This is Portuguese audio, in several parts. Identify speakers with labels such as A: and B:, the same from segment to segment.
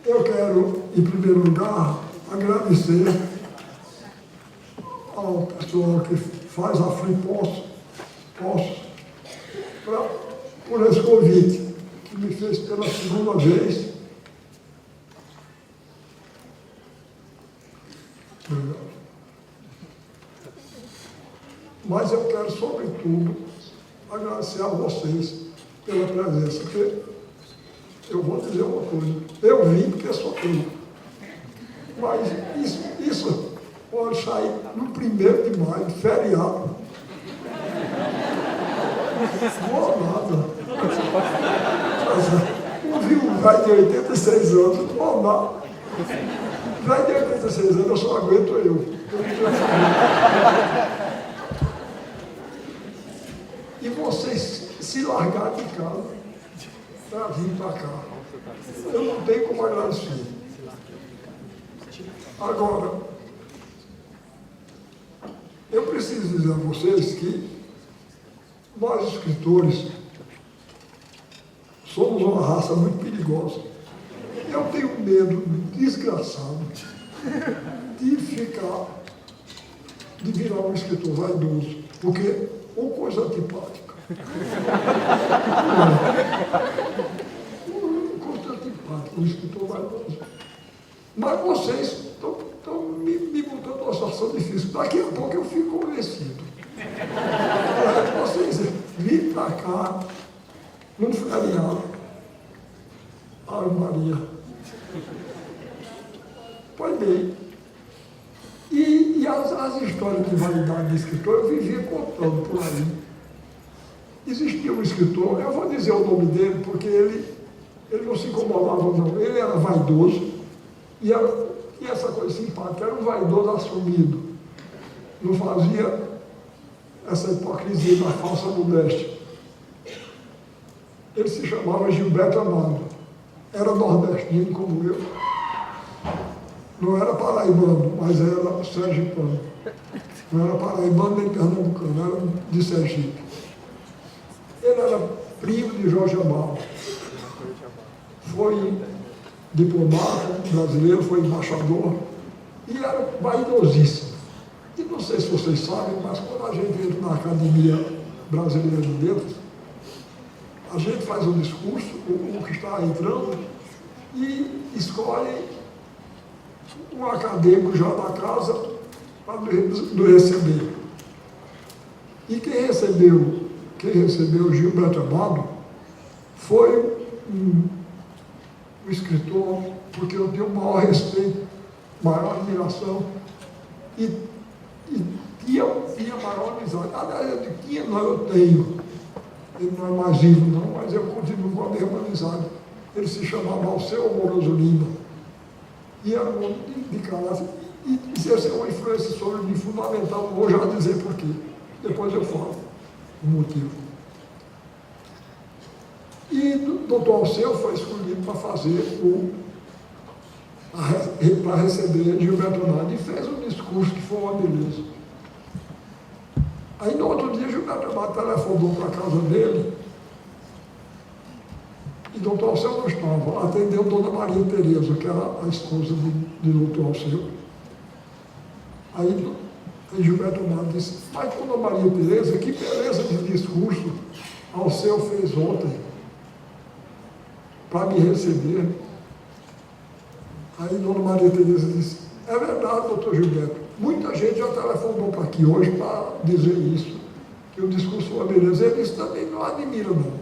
A: Eu quero, em primeiro lugar, agradecer ao pessoal que faz a Free Post por esse convite, que me fez pela segunda vez. Mas eu quero, sobretudo, agradecer a vocês pela presença, porque eu vou dizer uma coisa, eu vim porque sou eu, mas isso pode sair no 1º de maio, feriado. Não nada. Um viu vai de 86 anos, não dá. Vai de 86 anos, eu só aguento eu. E vocês se largaram de casa para vir para cá. Eu não tenho como agradecer. Agora, eu preciso dizer a vocês que nós, escritores, somos uma raça muito perigosa. Eu tenho medo desgraçado de virar um escritor vaidoso, porque uma coisa antipática. Uma coisa antipática, um escritor vaidoso. Mas vocês estão me botando numa situação difícil. Daqui a pouco eu fico convencido. Vocês virem para cá, num feriado, Ave Maria. Pois bem, e as histórias de validade de escritor, eu vivia contando por aí. Existia um escritor, eu vou dizer o nome dele, porque ele não se incomodava não, ele era vaidoso, e essa coisa simpática, era um vaidoso assumido, não fazia essa hipocrisia da falsa modéstia. Ele se chamava Gilberto Amado, era nordestino como eu, não era paraibano, mas era sergipano, não era paraibano nem pernambucano, era de Sergipe. Ele era primo de Jorge Amado, foi diplomata brasileiro, foi embaixador, e era vaidosíssimo. E não sei se vocês sabem, mas quando a gente entra na Academia Brasileira de Letras, a gente faz um discurso, o que está entrando, e escolhe um acadêmico já da casa para nos receber. E quem recebeu Gilberto Amado foi um escritor, porque eu tenho o maior respeito, maior admiração, e tinha maior amizade. Aliás, eu tinha, não, eu tenho. Ele não é mais vivo, não, mas eu continuo com a mesma amizade. Ele se chamava Alceu Amoroso Lima. E era um homem de caráter. E exerceu uma influência sobre mim fundamental. Vou já dizer por quê. Depois eu falo o motivo. E o doutor Alceu foi escolhido para fazer para receber Gilberto Amado. E fez um discurso que foi uma beleza. Aí no outro dia Gilberto Amado telefonou para a casa dele e doutor Alceu não estava, atendeu Dona Maria Tereza, que era a esposa de doutor Alceu. Aí Gilberto Amado disse, mas Dona Maria Tereza, que beleza de discurso Alceu fez ontem para me receber. Aí Dona Maria Tereza disse, é verdade, doutor Gilberto, muita gente já telefonou para aqui hoje para dizer isso, que o discurso foi uma beleza. Ele disse, também não admira não,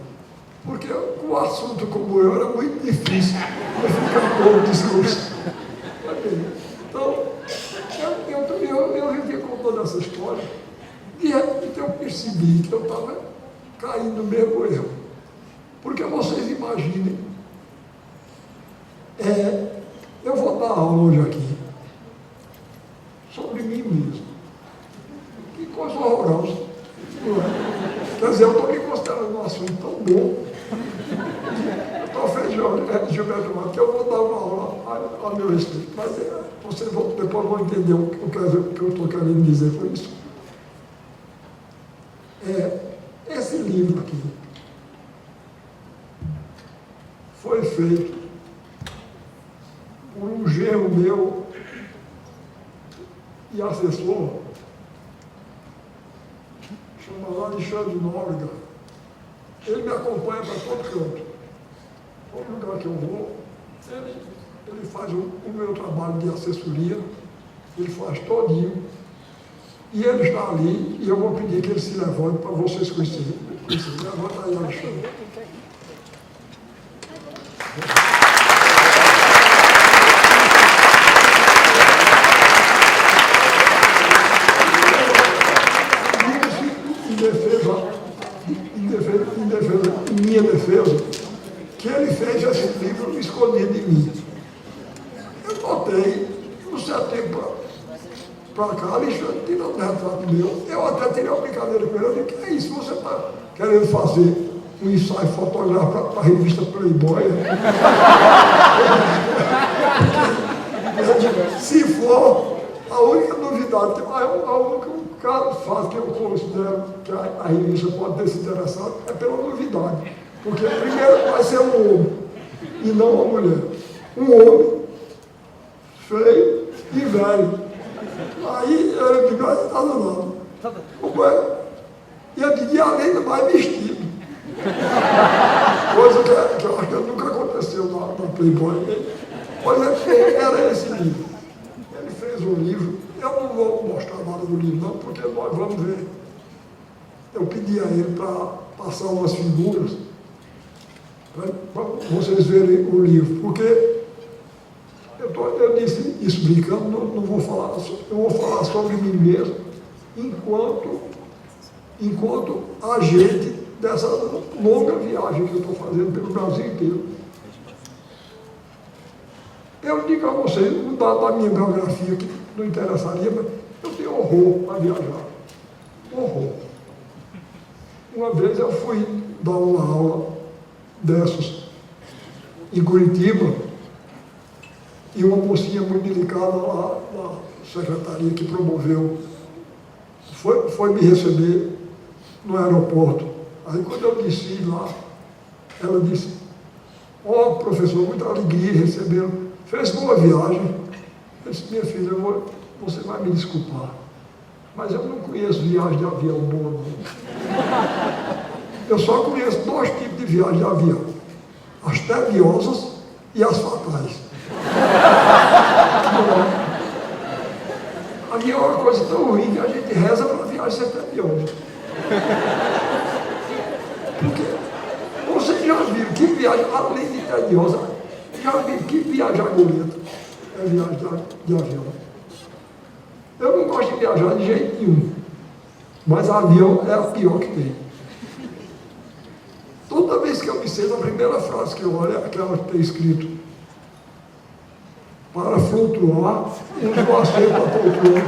A: porque com um assunto como eu era muito difícil de ficar bom o discurso. Então, eu vivia contando essa história, de repente eu percebi que eu estava caindo no mesmo erro. Porque vocês imaginem, eu vou dar aula hoje aqui sobre mim mesmo. Que coisa horrorosa. Quer dizer, eu estou me considerando um assunto tão bom. Eu estou ofendendo Gilberto Amado, que eu vou dar uma aula ao meu respeito. Mas vocês depois vão entender o que eu estou querendo dizer com isso. Esse livro aqui foi feito por um genro meu e assessor, chamado Alexandre Nóbrega. Ele me acompanha para todo canto. Todo lugar que eu vou, ele faz o meu trabalho de assessoria, ele faz todinho, e ele está ali, e eu vou pedir que ele se levante para vocês conhecerem. Levanta aí, Alexandre. Em minha defesa, que ele fez esse livro escondido de mim. Eu notei, no setembro para cá, Alexandre tirou um retrato meu. Eu até tirei uma brincadeira com ele. Eu disse, que é isso? Você está querendo fazer um ensaio fotográfico para a revista Playboy? Se for, a única novidade, a única cada fato que eu considero que a revista pode ter se interessado é pela novidade. Porque primeiro vai ser um homem e não uma mulher. Um homem feio e velho. Aí ele digo, está danado. Como é? E eu digo, além do mais vestido. Coisa que eu acho que nunca aconteceu na Playboy. Pois é, era esse livro. Ele fez um livro. Eu não vou mostrar nada do livro, não, porque nós vamos ver. Eu pedi a ele para passar umas figuras, para vocês verem o livro, porque eu disse isso brincando, não vou falar, eu vou falar sobre mim mesmo, enquanto agente dessa longa viagem que eu estou fazendo pelo Brasil inteiro. Eu digo a vocês, da minha biografia, que não interessaria, mas eu tenho horror para viajar. Horror. Uma vez eu fui dar uma aula dessas em Curitiba, e uma mocinha muito delicada lá da secretaria que promoveu, foi me receber no aeroporto. Aí quando eu desci lá, ela disse, ó, professor, muita alegria recebê-lo. Fez boa viagem. Eu disse, minha filha, você vai me desculpar, mas eu não conheço viagem de avião boa, não. Eu só conheço 2 tipos de viagem de avião. As tediosas e as fatais. Avião é uma coisa tão ruim que a gente reza para a viagem ser tediosa. Porque vocês já viram que viagem, além de tediosa, já viram que viagem agulhenta é viagem de avião. Eu não gosto de viajar de jeito nenhum, mas avião é a pior que tem. Toda vez que eu me sento, a primeira frase que eu olho é aquela que tem escrito: para flutuar, use o assento da poltrona.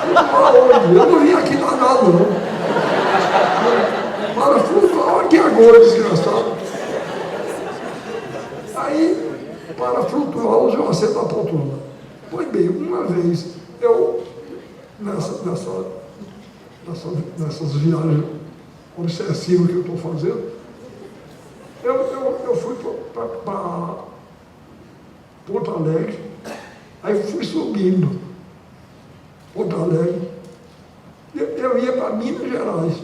A: Flutuar onde? Eu não vim aqui danado, não. Para flutuar aqui agora, desgraçado. Aí, para flutuar, use o assento da poltrona. Pois bem, uma vez, eu, nessas viagens obsessivas que eu estou fazendo, eu fui para Porto Alegre, aí fui subindo Porto Alegre, eu ia para Minas Gerais,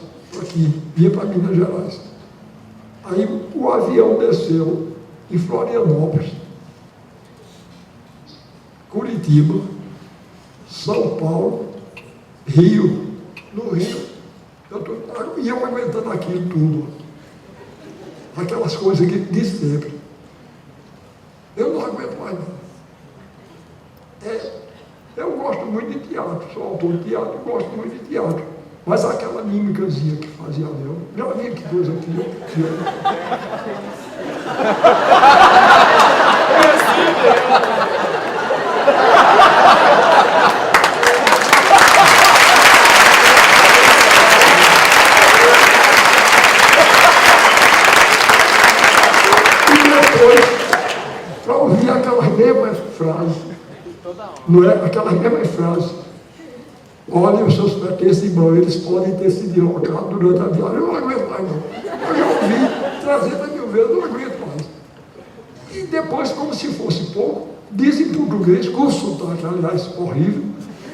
A: ia para Minas Gerais. Aí o avião desceu em Florianópolis, Curitiba, São Paulo, Rio. No Rio, eu aguentando aquilo tudo, aquelas coisas de sempre. Eu não aguento mais não. Eu gosto muito de teatro, sou autor de teatro, gosto muito de teatro. Mas aquela mímicazinha que fazia eu, já vi que coisa que para ouvir aquelas mesmas frases, não é? Aquelas mesmas frases. Olhem os seus pertences, irmão, eles podem ter se deslocado durante a viagem. Eu não aguento mais, não. Eu já ouvi 300 mil vezes, eu não aguento mais. E depois, como se fosse pouco, diz em português, com sotaque, aliás, horrível,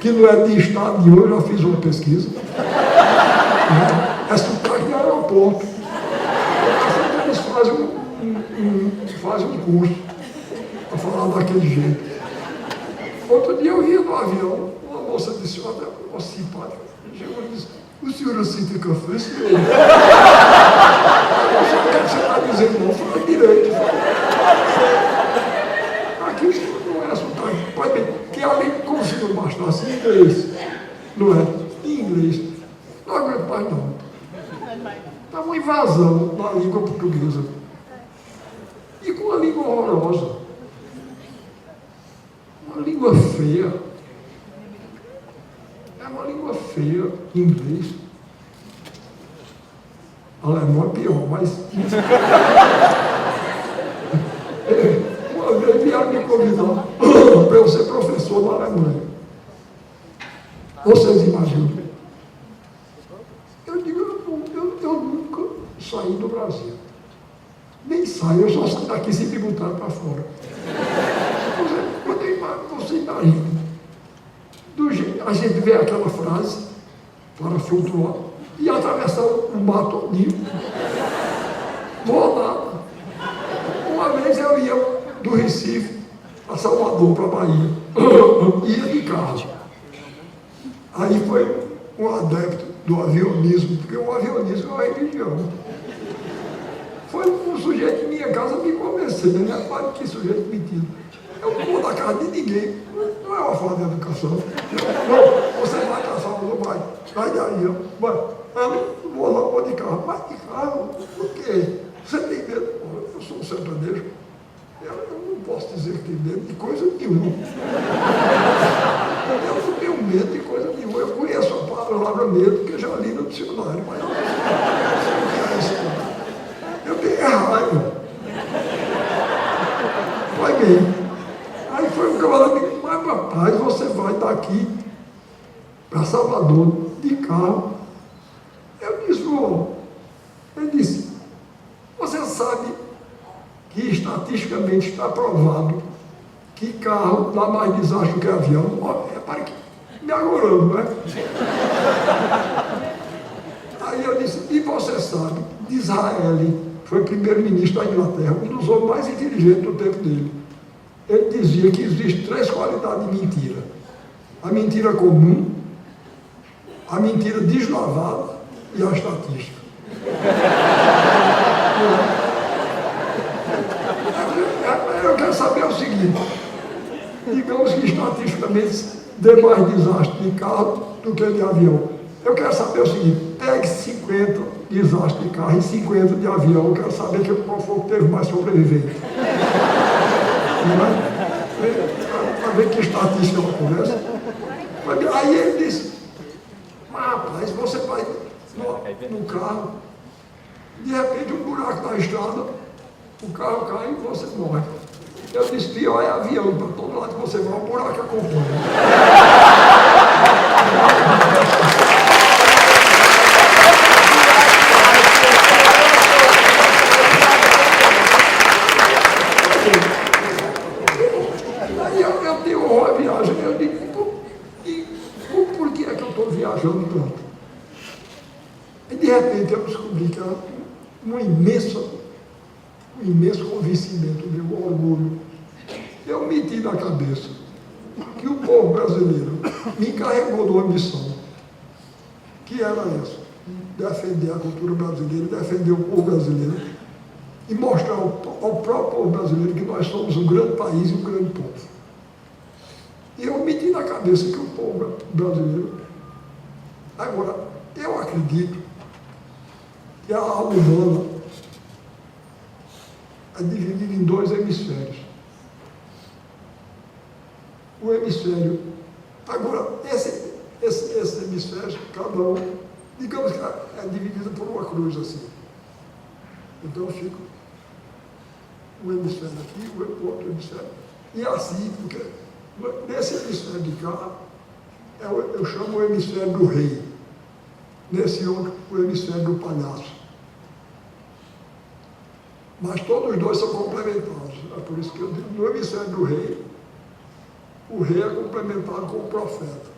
A: que não é de estado nenhum, eu já fiz uma pesquisa, né? É sotaque de aeroporto. Eles fazem um curso para falar daquele jeito. Outro dia eu ia no avião, uma moça disse, olha, uma simpática, chegou e disse, o senhor aceita café, senhor? Eu não sei o que você está dizendo, não, fala direito. Aqui não é sotaque, pode ver, que além de conseguir bastasse em inglês, não é? Em inglês. Não aguento mais não. Está uma invasão na língua portuguesa. E com uma língua horrorosa. Uma língua feia. É uma língua feia, em inglês. Alemão é pior, mas... Uma vez vieram me convidar para eu ser professor na Alemanha. Vocês imaginam? Eu digo, eu nunca saí do Brasil. Nem saio, eu só saio daqui se me botar para fora. Você imagina, a gente vê aquela frase para flutuar e atravessar o mar todinho. Vou lá. Uma vez eu ia do Recife a Salvador, para a Bahia. Ia de carro. Aí foi um adepto do avionismo, porque o avionismo é uma religião. Foi um sujeito em minha casa me convencer, né? Olha que sujeito metido. Eu não vou na casa de ninguém. Não é uma falta de educação. Não, você vai para Salvador, vai de avião. Vai. Eu vou lá, vou de carro. Vai de carro. Por quê? Você tem medo? Eu sou um sertanejo. Eu não posso dizer que tenho medo de coisa nenhuma. Eu não tenho medo de coisa nenhuma. Eu conheço a palavra medo, porque já li no dicionário, mas eu não sei o que é isso. Eu tenho raiva. Vai bem. Aí foi um camarada que disse, mas rapaz, você vai daqui para Salvador de carro. Eu disse, ele disse, você sabe que estatisticamente está provado que carro dá mais desastre que avião. Repare que me agorando, não é? Aí eu disse, e você sabe, Disraeli foi primeiro-ministro da Inglaterra, um dos homens mais inteligentes do tempo dele. Ele dizia que existem 3 qualidades de mentira. A mentira comum, a mentira deslavada e a estatística. Eu quero saber o seguinte, digamos que estatisticamente dê mais desastre de carro do que de avião. Eu quero saber o seguinte, pegue 50 desastres de carro e 50 de avião, eu quero saber qual foi o que teve mais sobrevivente. Para ver que estatística ela conversa. Aí ele disse, mas rapaz, você vai no carro, de repente um buraco na estrada, o carro cai e você morre. Eu disse, pior é avião, para todo lado que você vai, o buraco acompanha. Aí eu tenho uma viagem, eu digo, por que é que eu estou viajando tanto? E de repente eu descobri que era um imenso convencimento, meu orgulho. Eu meti na cabeça que o povo brasileiro me encarregou de uma missão, que era essa, defender a cultura brasileira, defender o povo brasileiro e mostrar ao próprio povo brasileiro que nós somos um grande país e um grande povo. E eu meti na cabeça que o povo brasileiro... Agora, eu acredito que a alma humana é dividida em 2 hemisférios. O hemisfério... Agora, esse hemisfério, cada um, digamos que é dividido por uma cruz assim. Então fica um hemisfério aqui, o outro hemisfério. E assim, porque nesse hemisfério de cá, eu chamo o hemisfério do rei. Nesse outro, o hemisfério do palhaço. Mas todos os dois são complementares. É por isso que eu digo, no hemisfério do rei, o rei é complementado com o profeta.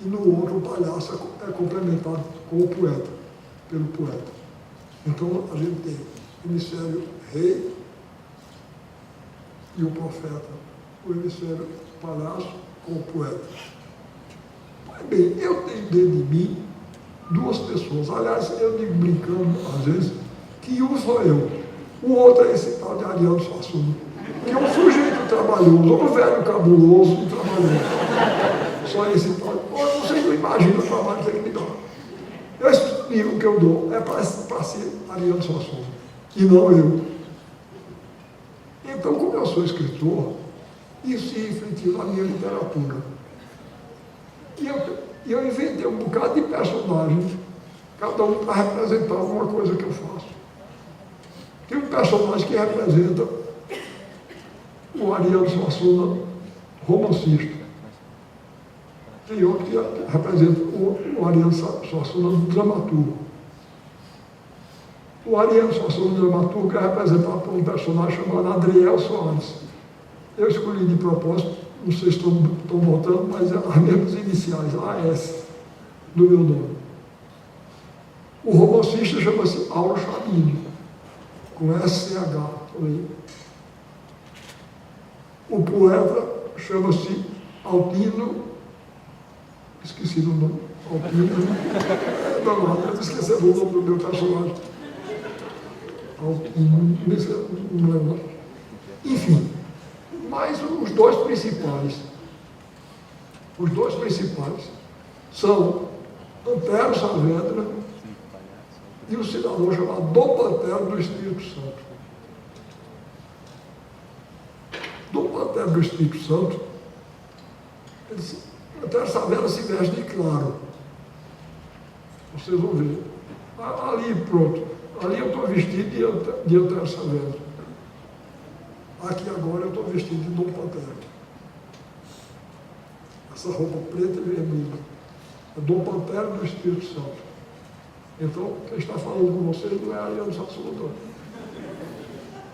A: E no outro, o palhaço é complementado com o poeta, pelo poeta. Então, a gente tem o hemisfério rei e o profeta, o hemisfério palhaço com o poeta. Mas bem, eu tenho dentro de mim duas pessoas. Aliás, eu digo brincando, às vezes, que um sou eu. O outro é esse tal de Ariano Suassuna, que é um sujeito trabalhoso, um velho cabuloso e trabalhoso. Só esse tal. Vocês não imaginam o trabalho que ele me dá. Esse livro que eu dou é para ser Ariano Suassuna, e não eu. Então, como eu sou escritor, isso se refletiu na minha literatura. E eu inventei um bocado de personagens, cada um para representar alguma coisa que eu faço. Tem um personagem que representa o Ariano Suassuna romancista. Tem outro que representa o Ariano Suassuna dramaturgo. O Ariano Suassuna dramaturgo é representado por um personagem chamado Adriel Soares. Eu escolhi de propósito, não sei se estão notando, mas é as mesmas iniciais, AS, do meu nome. O romancista chama-se Auro Chamini, com SCH também. O poeta chama-se Altino, esqueci o nome, Altino, não, eu esqueci o nome do meu personagem. Altino, não lembro. Enfim, mas os dois principais são Antero Saavedra e um cidadão chamado Dom Pantero do Espírito Santo. Dom Pantero do Espírito Santo, Antero Saavedra se veste de claro. Vocês vão ver. Ali, pronto. Ali eu estou vestido de Antero Saavedra. Aqui agora eu estou vestido de Dom Pantero. Essa roupa preta e vermelha. É Dom Pantero do Espírito Santo. Então, quem está falando com vocês não é Ariano Suassuna, não.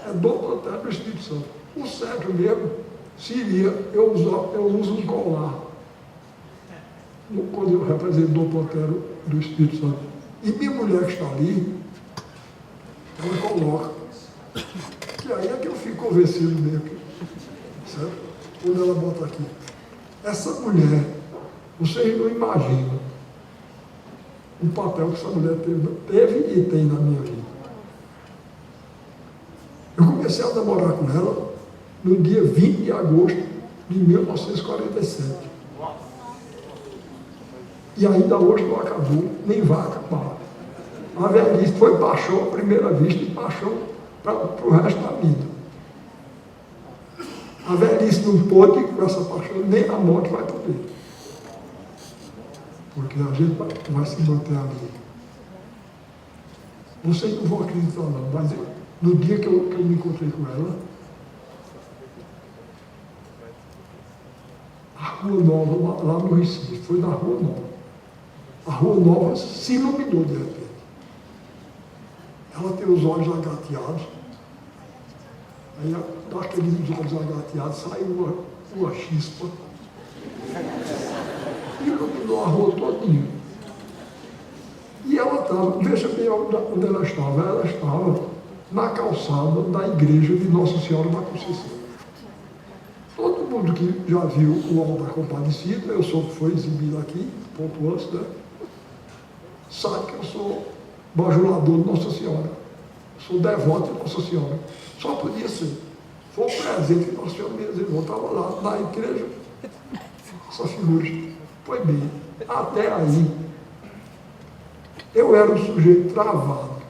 A: É Dom Pantero do Espírito Santo. O certo mesmo seria eu uso um colar. Quando eu represento Dom Pantero do Espírito Santo. E minha mulher que está ali, ela coloca. Que aí é que eu fico convencido mesmo. Certo? Quando ela bota aqui. Essa mulher, vocês não imaginam o papel que essa mulher teve e tem na minha vida. Eu comecei a namorar com ela no dia 20 de agosto de 1947. E ainda hoje não acabou, nem vai acabar. A velhice foi paixão à primeira vista e paixão para o resto da vida. A velhice não pode com essa paixão, nem a morte vai poder. Porque a gente vai se manter ali. Vocês não vão acreditar não, mas no dia que eu me encontrei com ela, a Rua Nova, lá no Recife, foi na Rua Nova. A Rua Nova se iluminou de repente. Ela tem os olhos agateados, aí daqueles olhos agateados saiu uma chispa, e iluminou a rua todinha. E ela estava, veja bem onde ela estava na calçada da igreja de Nossa Senhora da Conceição. Todo mundo que já viu o Alto da Compadecida, eu sou que foi exibido aqui, pouco antes, né? Sabe que eu sou bajulador de Nossa Senhora. Sou devoto de Nossa Senhora. Só podia ser. Foi um presente que Nossa Senhora me reservou. Estava lá na igreja, essa figura. Foi bem. Até aí, eu era um sujeito travado.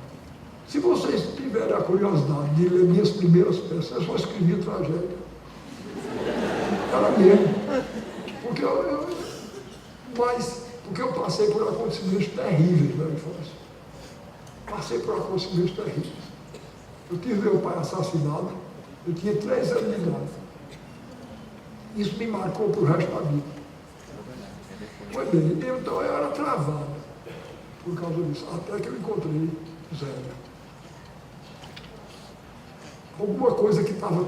A: Se vocês tiverem a curiosidade de ler minhas primeiras peças, eu só escrevi tragédia. Era mesmo. Porque eu passei por acontecimentos terríveis na infância. Passei por acontecimentos terríveis. Eu tive meu pai assassinado, eu tinha 3 anos de idade. Isso me marcou para o resto da vida. Foi bem, então eu era travado por causa disso, até que eu encontrei Zélia. alguma coisa que estava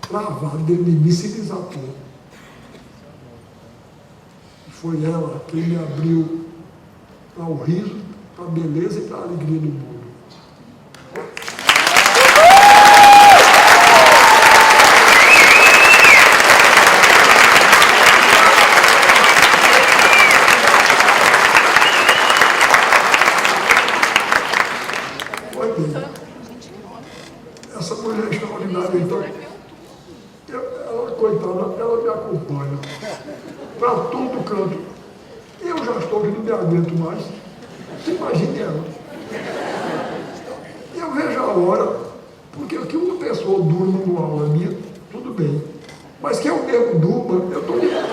A: travada dentro de mim se desatou. E foi ela quem me abriu para o riso, para a beleza e para a alegria do mundo. Essa mulher extraordinária, então, ela, coitada, ela me acompanha para todo canto. Eu já estou que não me aguento mais. Você imagine ela. Eu vejo a hora, porque que uma pessoa durma numa aula minha, tudo bem. Mas que eu mesmo durma, eu estou ligado.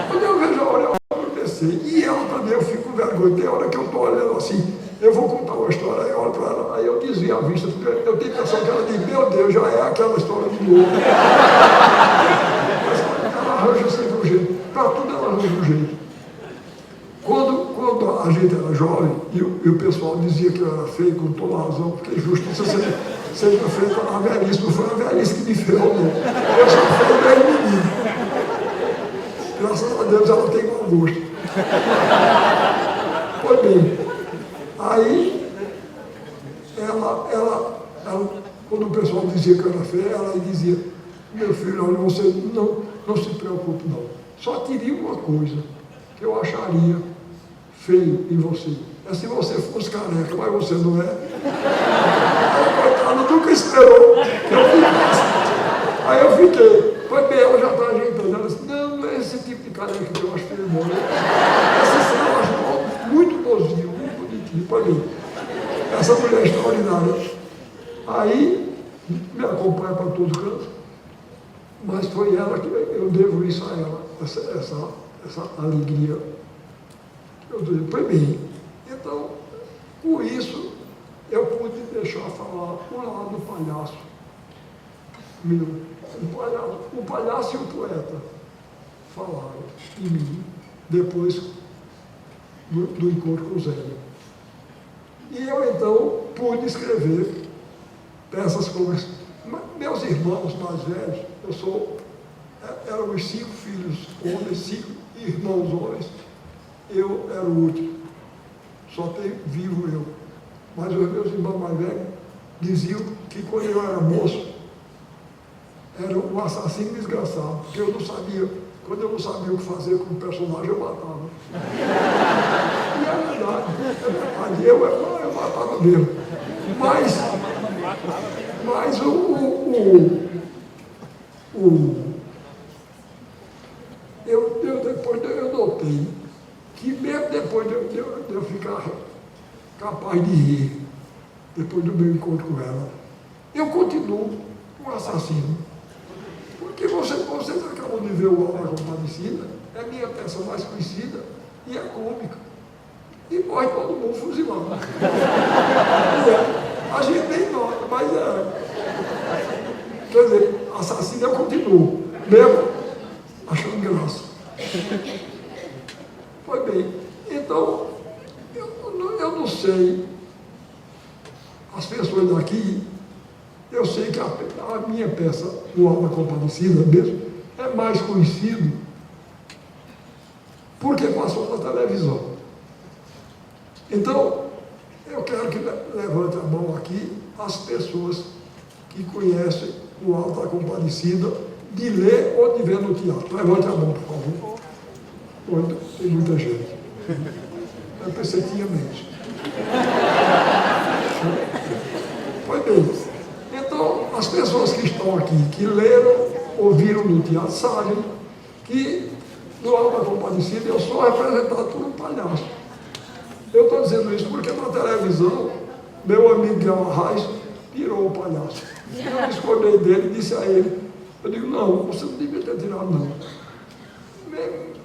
A: Quando eu vejo a hora, eu acontecer. E ela também, eu fico com vergonha. Tem hora que eu estou olhando assim, eu vou contar uma história, aí eu olho para ela, aí eu desvio a vista, porque eu tenho a impressão que ela diz, meu Deus, já é aquela história de novo. Mas ela arranja sempre um jeito. Para tudo ela arranja um jeito. Quando a gente era jovem, e o pessoal dizia que eu era feio, com toda razão, porque justiça seja feita a velhice, não foi a velhice que me ferrou, não. Eu sou feio desde menino. Graças a Deus ela tem bom gosto. Pois bem, aí, ela, quando o pessoal dizia que eu era feio, ela dizia, meu filho, olha, você não se preocupe não. Só teria uma coisa que eu acharia feio em você. É se você fosse careca, mas você não é. Ela, coitada, nunca esperou que eu ficasse. Aí eu fiquei. Foi bem, ela já está ajeitando. Ela disse, não é esse tipo de careca que eu acho feio, não. Essa cena eu acho muito bonzinho, muito bonitinho. Foi bem. Essa mulher é extraordinária. Aí, me acompanha para todo canto. Mas foi ela que eu devo isso a ela, essa alegria. Eu digo, foi bem. Então, com isso, eu pude deixar falar o lado do palhaço. Meu, o palhaço e o poeta falaram em mim, depois do encontro com o Zé. E eu, então, pude escrever peças como meus irmãos mais velhos, eram os 5 filhos homens, 5 irmãos homens, eu era o último, só tenho vivo eu. Mas os meus irmãos mais velhos diziam que quando eu era moço, era um assassino desgraçado, porque eu não sabia, quando eu não sabia o que fazer com o personagem, eu matava. E é verdade, eu matava mesmo. Mas depois eu notei que mesmo depois de eu ficar capaz de rir, depois do meu encontro com ela, eu continuo um assassino. Porque vocês acabam de ver o Alma Compadecida, é a minha peça mais conhecida e é cômica. E morre todo mundo fuzilado. A gente nem nota, mas quer dizer, assassino eu continuo, mesmo achando graça. Foi bem. Então, eu não sei, as pessoas daqui, eu sei que a minha peça, o Alma Compadecida mesmo, é mais conhecido porque passou na televisão. Então, eu quero que levante a mão aqui as pessoas que conhecem o Alma Compadecida, de ler ou de ver no teatro. Levante a mão, por favor. Tem muita gente. Eu pensei que tinha menos. Foi bem. Então, as pessoas que estão aqui, que leram, ouviram no teatro, sabem que no Alma Compadecida eu sou representado por um palhaço. Eu estou dizendo isso porque na televisão, meu amigo Guilherme Arraes virou o palhaço. Eu discordei dele e disse a ele, eu digo, não, você não devia ter tirado, não.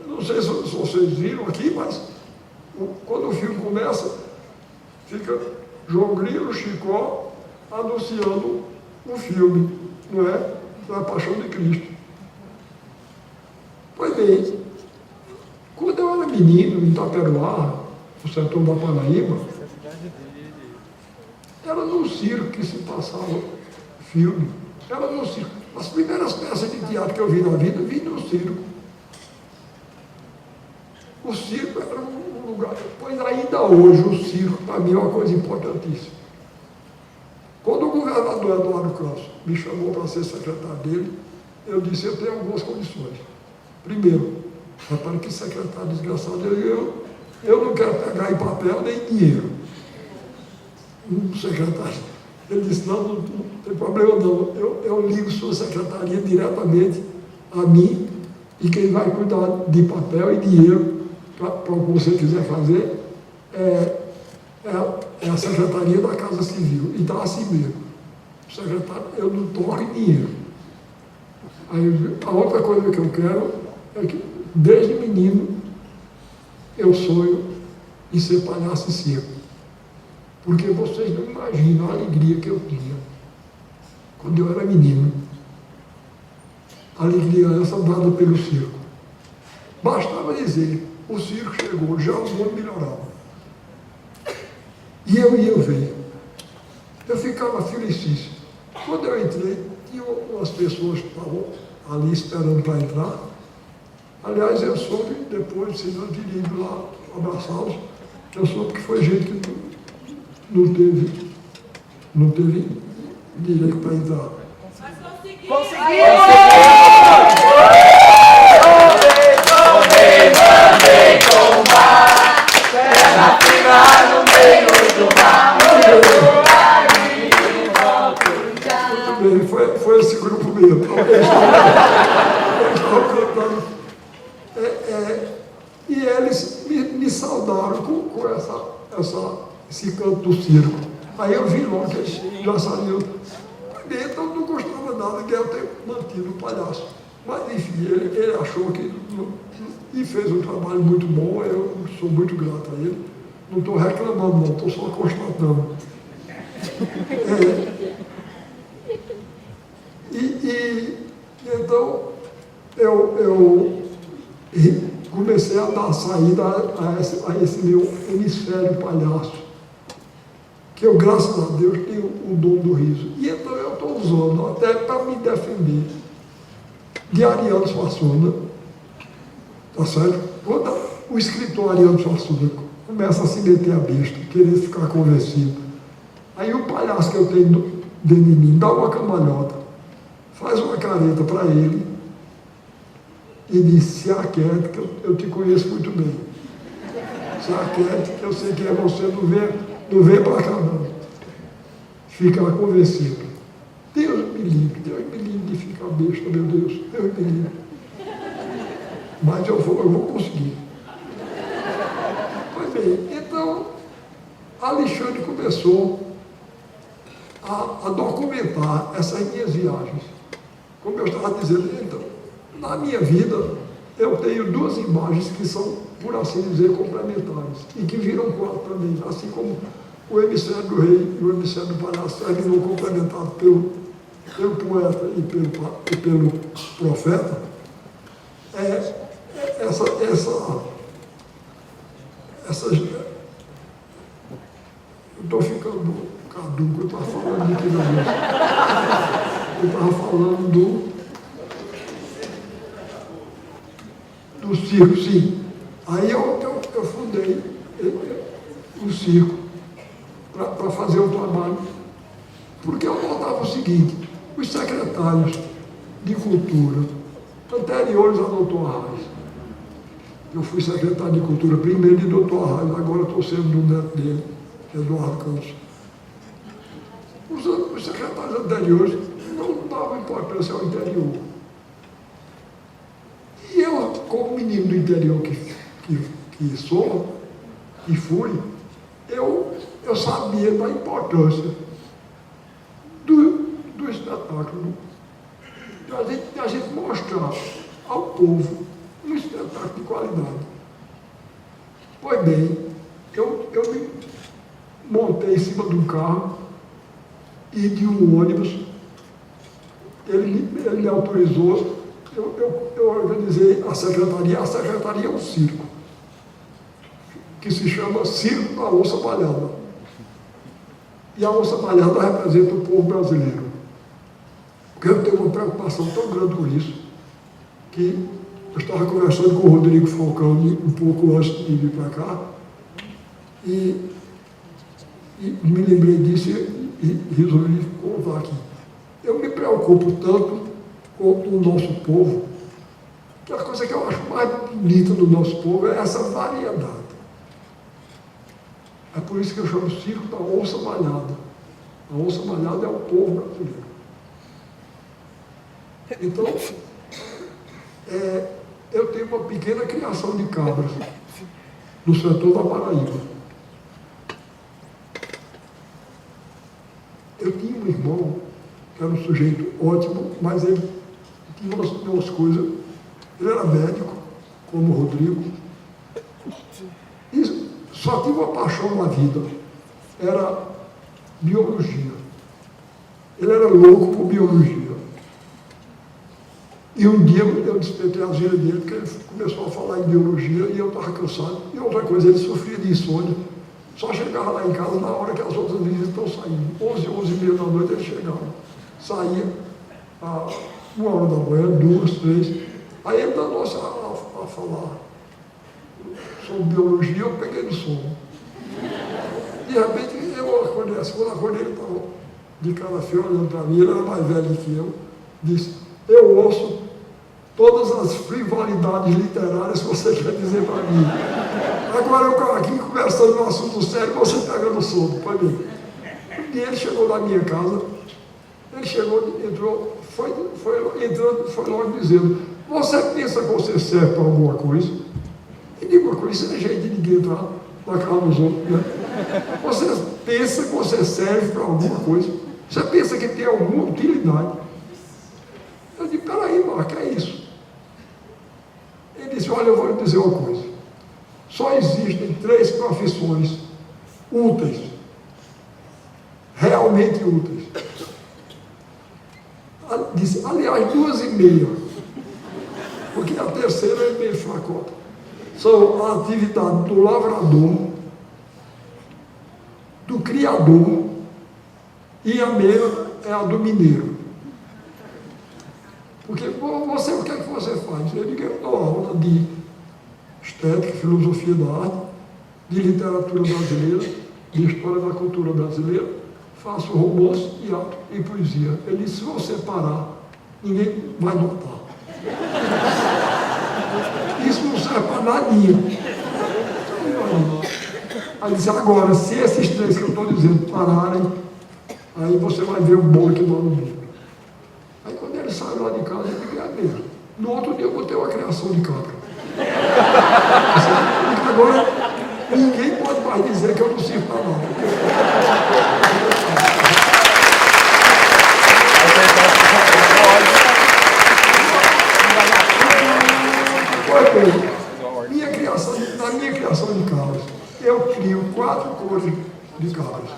A: Não sei se vocês viram aqui, mas quando o filme começa, fica João Grilo, Chicó, anunciando o filme, não é? A Paixão de Cristo. Pois bem, quando eu era menino, em Itaperuá, no setor da Paraíba, era num circo que se passava filme. Ela no circo. As primeiras peças de teatro que eu vi na vida, vi no circo. O circo era um lugar, pois ainda hoje o circo para mim é uma coisa importantíssima. Quando o governador Eduardo Campos me chamou para ser secretário dele, eu disse, eu tenho algumas condições. Primeiro, repare que secretário desgraçado, eu não quero pegar em papel nem dinheiro. Um secretário. Ele disse, não tem problema não, eu ligo sua secretaria diretamente a mim e quem vai cuidar de papel e dinheiro para o que você quiser fazer é a Secretaria da Casa Civil. E está assim mesmo. Secretário, eu não toco em dinheiro. Aí, a outra coisa que eu quero é que, desde menino, eu sonho em ser palhaço e circo. Porque vocês não imaginam a alegria que eu tinha quando eu era menino. A alegria essa dada pelo circo. Bastava dizer, o circo chegou, já o mundo melhorava. E eu ia ver. Eu ficava felicíssimo. Quando eu entrei, tinha umas pessoas que estavam ali esperando para entrar. Aliás, eu soube depois, se não teria ido lá abraçá-los, eu soube que foi gente que não teve direito para entrar.
B: Conseguimos! Terra firme no meio do mar.
A: Muito bem, foi esse grupo mesmo. Eles estavam cantando. E eles me saudaram com esse canto do circo. Aí eu vi logo que eles já saíram. Então não gostava nada de eu ter mantido o palhaço. Mas enfim, ele achou que e fez um trabalho muito bom, eu sou muito grato a ele. Não estou reclamando não, estou só constatando. Então eu comecei a dar saída a esse meu hemisfério palhaço, que eu, graças a Deus, tenho o dom do riso. E então eu estou usando, até para me defender, de Ariano Suassuna, tá certo? Quando o escritor Ariano Suassuna começa a se meter a besta, querer ficar convencido, aí o palhaço que eu tenho dentro de mim dá uma cambalhota, faz uma careta para ele e diz, se aquiete, que eu te conheço muito bem. Se aquiete, que eu sei que é você, não vem para cá não. Fica convencido. Deus me livre de ficar besta, meu Deus, Deus me livre. Mas eu vou conseguir. Pois bem, então, Alexandre começou a documentar essas minhas viagens. Como eu estava dizendo, então, na minha vida, eu tenho duas imagens que são, por assim dizer, complementares, e que viram quatro também, assim como o emissário do rei e o emissário do palhaço viram complementados pelo poeta e pelo profeta. Eu estou ficando caduco, eu estava falando de que eu estava falando do circo, sim. Aí eu fundei o circo para fazer o trabalho, porque eu notava o seguinte, os secretários de cultura anteriores a doutor Arraes, eu fui secretário de cultura primeiro de doutor Arraes, agora estou sendo do neto dele, Eduardo Campos. Os secretários anteriores não davam importância ao interior. E eu, como menino do interior que sou, e fui, eu sabia da importância do espetáculo, de a gente mostrar ao povo um espetáculo de qualidade. Pois bem, eu me montei em cima de um carro e de um ônibus, ele me autorizou, eu organizei a secretaria é um circo, que se chama Circo da Onça Malhada. E a onça malhada representa o povo brasileiro. Porque eu tenho uma preocupação tão grande com isso, que eu estava conversando com o Rodrigo Falcão um pouco antes de vir para cá, e me lembrei disso e resolvi contar aqui. Eu me preocupo tanto com o nosso povo, que a coisa que eu acho mais bonita do nosso povo é essa variedade. É por isso que eu chamo o circo da onça malhada. A onça malhada é o povo brasileiro. Então, eu tenho uma pequena criação de cabras no setor da Paraíba. Eu tinha um irmão que era um sujeito ótimo, mas ele tinha umas coisas. Ele era médico, como o Rodrigo, e só tinha uma paixão na vida, era biologia. Ele era louco por biologia. E um dia eu despertei a gira dele, porque ele começou a falar em biologia e eu estava cansado. E outra coisa, ele sofria de insônia. Só chegava lá em casa na hora que as outras visitas estão saindo. 11h30 da noite ele chegava. Saía a 1h da manhã, 2, 3. Aí ele danou-se a falar sobre biologia, eu peguei no sono. De repente eu acordei, a segunda acordei, ele estava de cara feia olhando para mim, ele era mais velho que eu, disse, eu ouço todas as frivolidades literárias que você quer dizer para mim. Agora eu estou aqui conversando num assunto sério, você pega no sono, foi bem. Um dia ele chegou na minha casa, ele chegou, entrou, foi logo dizendo, você pensa que você serve para alguma coisa? E digo uma coisa, isso é jeito de ninguém entrar na casa dos outros, né? Você pensa que você serve para alguma coisa? Você pensa que tem alguma utilidade? Eu disse, peraí, Marco, é isso. Ele disse, olha, eu vou lhe dizer uma coisa. Só existem 3 profissões úteis, realmente úteis. Disse, aliás, 2,5, porque a terceira é meio fracota. São a atividade do lavrador, do criador, e a meia é a do mineiro. Porque você, o que é que você faz? Eu digo, eu dou aula de estética, filosofia da arte, de literatura brasileira, de história da cultura brasileira, faço romance, teatro e poesia. Ele disse, se você parar, ninguém vai notar. Isso não serve para nadinha. Aí disse, agora, se esses 3 que eu estou dizendo pararem, aí você vai ver o bolo que dá no mundo. Aí quando ele saiu lá de casa, eu digo, é mesmo. No outro dia eu vou ter uma criação de cabra. Agora, ninguém pode mais dizer que eu não sirvo para nada. Na minha criação de cabras, eu crio 4 cores de cabras.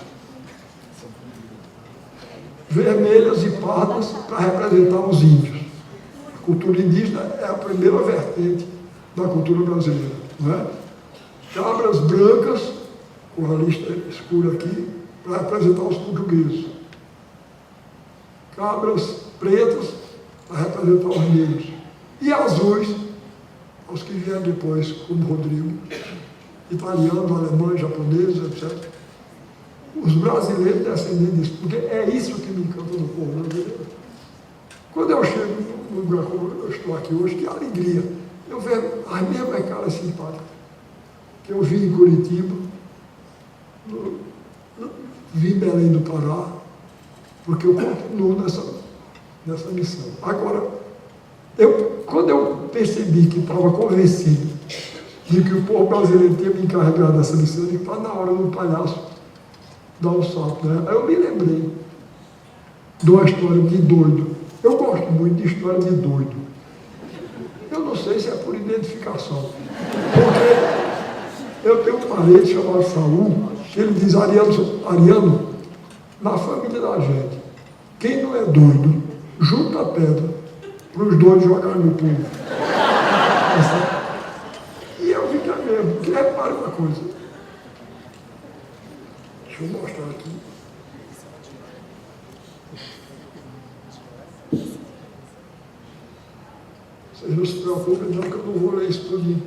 A: Vermelhas e pardas para representar os índios. A cultura indígena é a primeira vertente da cultura brasileira, não é? Cabras brancas, com a lista escura aqui, para representar os portugueses. Cabras pretas, para representar os negros. E azuis, os que vieram depois, como Rodrigo, italianos, alemães, japoneses, etc. Os brasileiros descendem disso, porque é isso que me encanta no povo brasileiro. Quando eu chego no lugar como eu estou aqui hoje, que alegria. Eu vejo as mesmas caras simpáticas que eu vi em Curitiba, vi em Belém do Pará, porque eu continuo nessa missão. Agora, quando eu percebi que estava convencido de que o povo brasileiro tinha me encarregado dessa missão, eu está na hora do palhaço dar um salto, né? Aí eu me lembrei de uma história de doido. Eu gosto muito de história de doido. Eu não sei se é por identificação, porque eu tenho um parente chamado Saul, que ele diz, Ariano, na família da gente, quem não é doido, junta a pedra para os dois jogarem no povo. E eu vi que é mesmo, porque repare uma coisa. Deixa eu mostrar aqui. Vocês não se preocupem não, que eu não vou ler isso tudo aqui.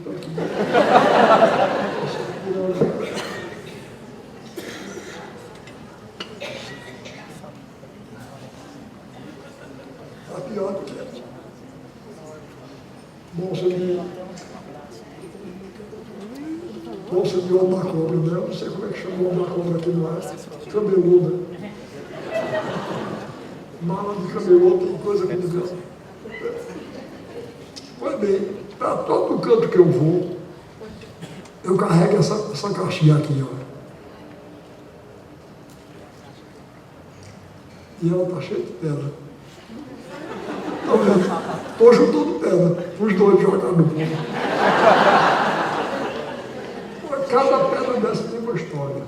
A: Está pior do que essa. Bolsa de homem da cobra, né? Eu não sei como é que chama o homem da cobra aqui no ar. Cabeluda. Mala de camelô tem coisa que Deus. Pois bem, para todo canto que eu vou, eu carrego essa caixinha aqui, ó. E ela está cheia de pedra. Está vendo? Estou juntando pedra, os dois jogar no mundo. Cada pedra dessa tem uma história.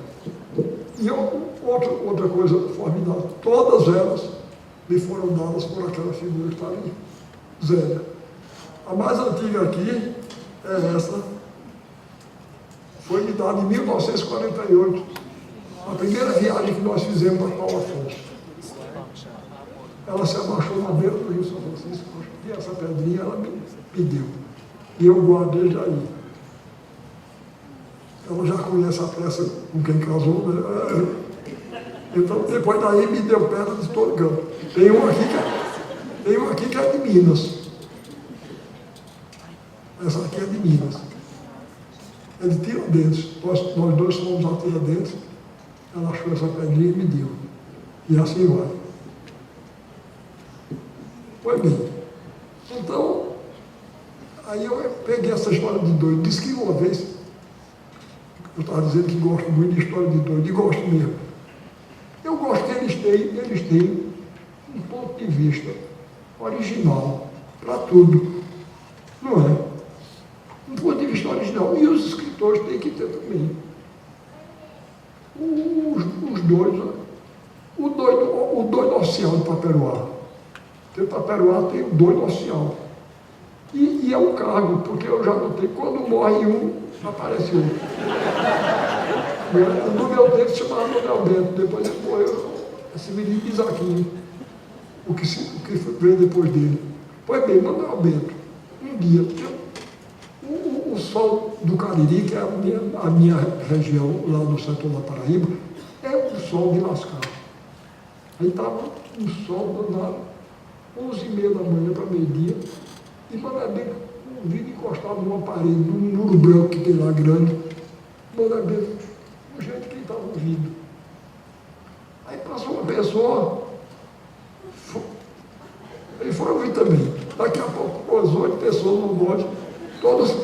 A: E outra coisa formidável, todas elas me foram dadas por aquela figura que está ali, Zélia. A mais antiga aqui é essa, foi me dada em 1948, a primeira viagem que nós fizemos para Paulo Afonso. Ela se abaixou na beira do Rio São Francisco, e essa pedrinha ela me deu. E eu guardei já aí. Ela já conhece a peça com quem casou, né? Então, depois daí me deu pedra de todo canto. Tem um aqui que é de Minas. Essa aqui é de Minas. É de Tiradentes. Nós dois fomos a Tiradentes. Ela achou essa pedrinha e me deu. E assim vai. Pois bem. Então, aí eu peguei essa história de doido. Disse que uma vez, eu estava dizendo que gosto muito de história de doido, e gosto mesmo. Eu gosto que eles têm um ponto de vista original para tudo, não é? Um ponto de vista original. E os escritores têm que ter também. Os doidos, o doido oficial de Taperoá. Porque Taperoá tem o doido oficial. E é um cargo, porque eu já notei, quando morre um, aparece outro. No meu tempo se chamava Manuel Bento, depois ele morreu, esse menino Isaquinho, o que veio depois dele. Pois bem, Manuel Bento, um dia, o sol do Cariri, que é a minha região, lá no setor da Paraíba, é um sol de lascar. Aí estava um sol danado, 11h30 da manhã para meio-dia, e Manuel Bento, um vidro encostado numa parede, num muro branco que tem lá grande, Manuel Bento, do jeito que ele estava ouvindo. Aí passou uma pessoa, ele foi ouvir também. Daqui a pouco, umas 8 pessoas no bote, todas.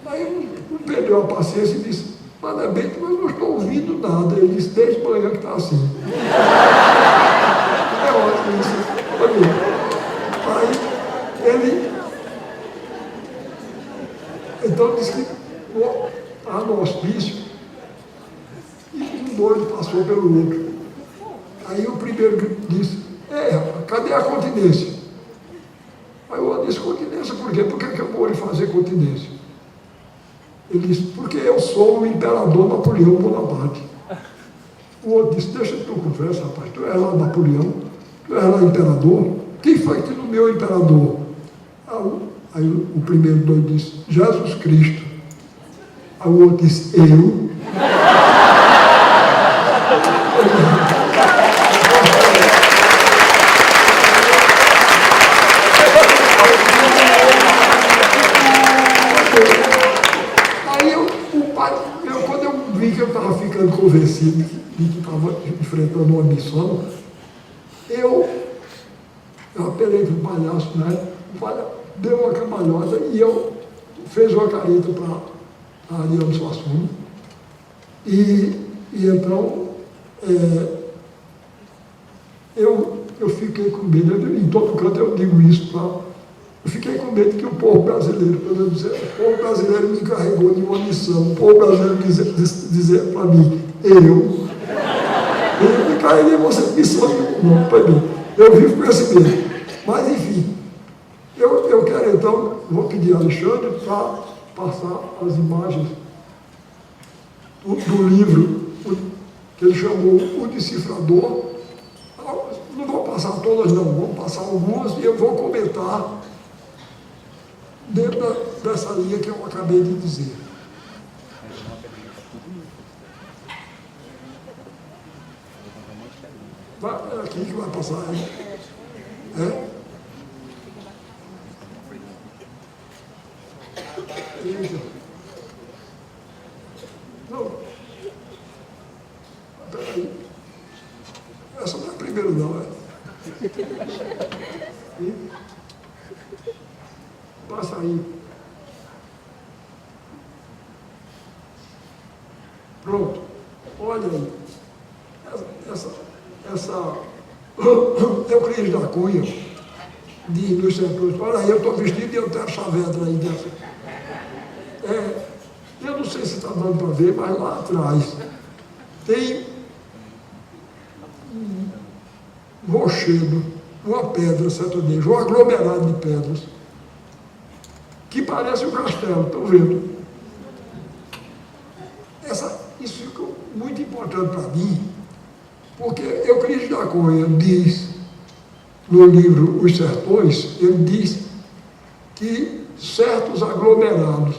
A: Aí um perdeu a paciência e disse, Manuel Bento, mas eu não estou ouvindo nada. Ele disse, desde manhã que está assim. É ótimo isso. Aí ele, então disse que no hospício, e um doido passou pelo outro. Aí o primeiro disse, rapaz, cadê a continência? Aí o outro disse, continência por quê? Por que eu vou lhe fazer continência? Ele disse, porque eu sou o imperador Napoleão Bonaparte. O outro disse, deixa de tua conversa, rapaz, tu és lá Napoleão, tu és lá imperador, quem foi que nomeou imperador? Aí o primeiro doido disse, Jesus Cristo. Aí o outro disse, eu. Quando eu vi que eu estava ficando convencido de que estava enfrentando uma missão, eu apelei para o palhaço, né? O palhaço deu uma cambalhota e eu fez uma careta para Ariano Suassuna. E então eu fiquei com medo, em todo canto eu digo isso, eu fiquei com medo que o povo brasileiro, por exemplo, o povo brasileiro me carregou de uma missão, o povo brasileiro dizer para mim, eu me carreguei você missão não, para mim. Eu vivo com esse medo. Mas enfim, eu quero então, vou pedir a Alexandre para passar as imagens do livro que ele chamou O Decifrador. Não vou passar todas, não, vou passar algumas e eu vou comentar dentro dessa linha que eu acabei de dizer. É aqui que vai passar, é? Eita. Não. Peraí. Essa não é a primeira, não, é? Passa aí. Pronto. Olha aí. Essa Euclides da Cunha, de Luiz Setores. Olha aí, eu estou vestido e eu tenho a chavedra aí dessa. Eu não sei se está dando para ver, mas lá atrás tem um rochedo, uma pedra sertaneja, um aglomerado de pedras, que parece um castelo, estão vendo? Isso ficou muito importante para mim, porque Euclides da Cunha diz, no livro Os Sertões, ele diz que certos aglomerados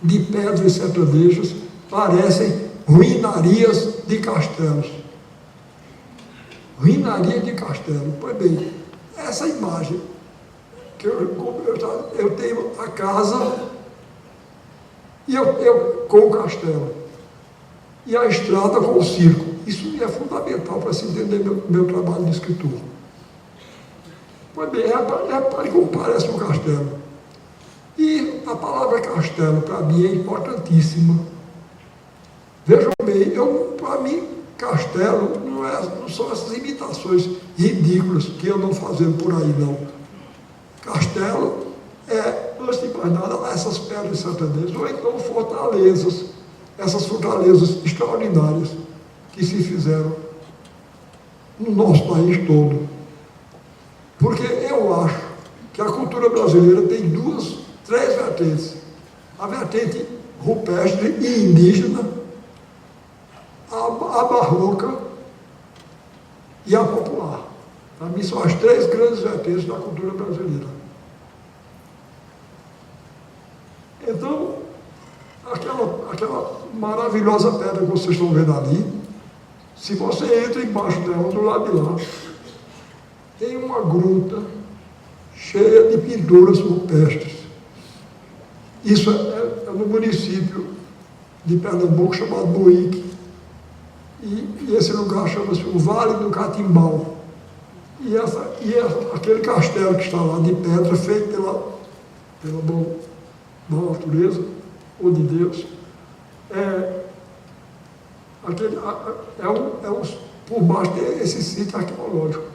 A: de pedras sertanejas parecem ruinarias de castelos. Ruinaria de castelo. Pois bem, essa imagem, que eu tenho a casa e eu com o castelo, e a estrada com o circo. Isso é fundamental para se entender meu trabalho de escritor. Pois bem, repare como parece um castelo. E a palavra castelo, para mim, é importantíssima. Vejam bem, para mim, castelo não são essas imitações ridículas que andam fazendo por aí, não. Castelo antes de mais nada, essas pedras sertanejas, ou então fortalezas, essas fortalezas extraordinárias que se fizeram no nosso país todo. Porque eu acho que a cultura brasileira tem três vertentes. A vertente rupestre e indígena, a barroca e a popular. Para mim são as três grandes vertentes da cultura brasileira. Então, aquela maravilhosa pedra que vocês estão vendo ali, se você entra embaixo dela, do lado de lá, tem uma gruta cheia de pinturas rupestres. Isso é no município de Pernambuco, chamado Buíque. E esse lugar chama-se o Vale do Catimbau. E aquele castelo que está lá de pedra, feito pela mão da natureza, ou de Deus, por baixo desse sítio arqueológico.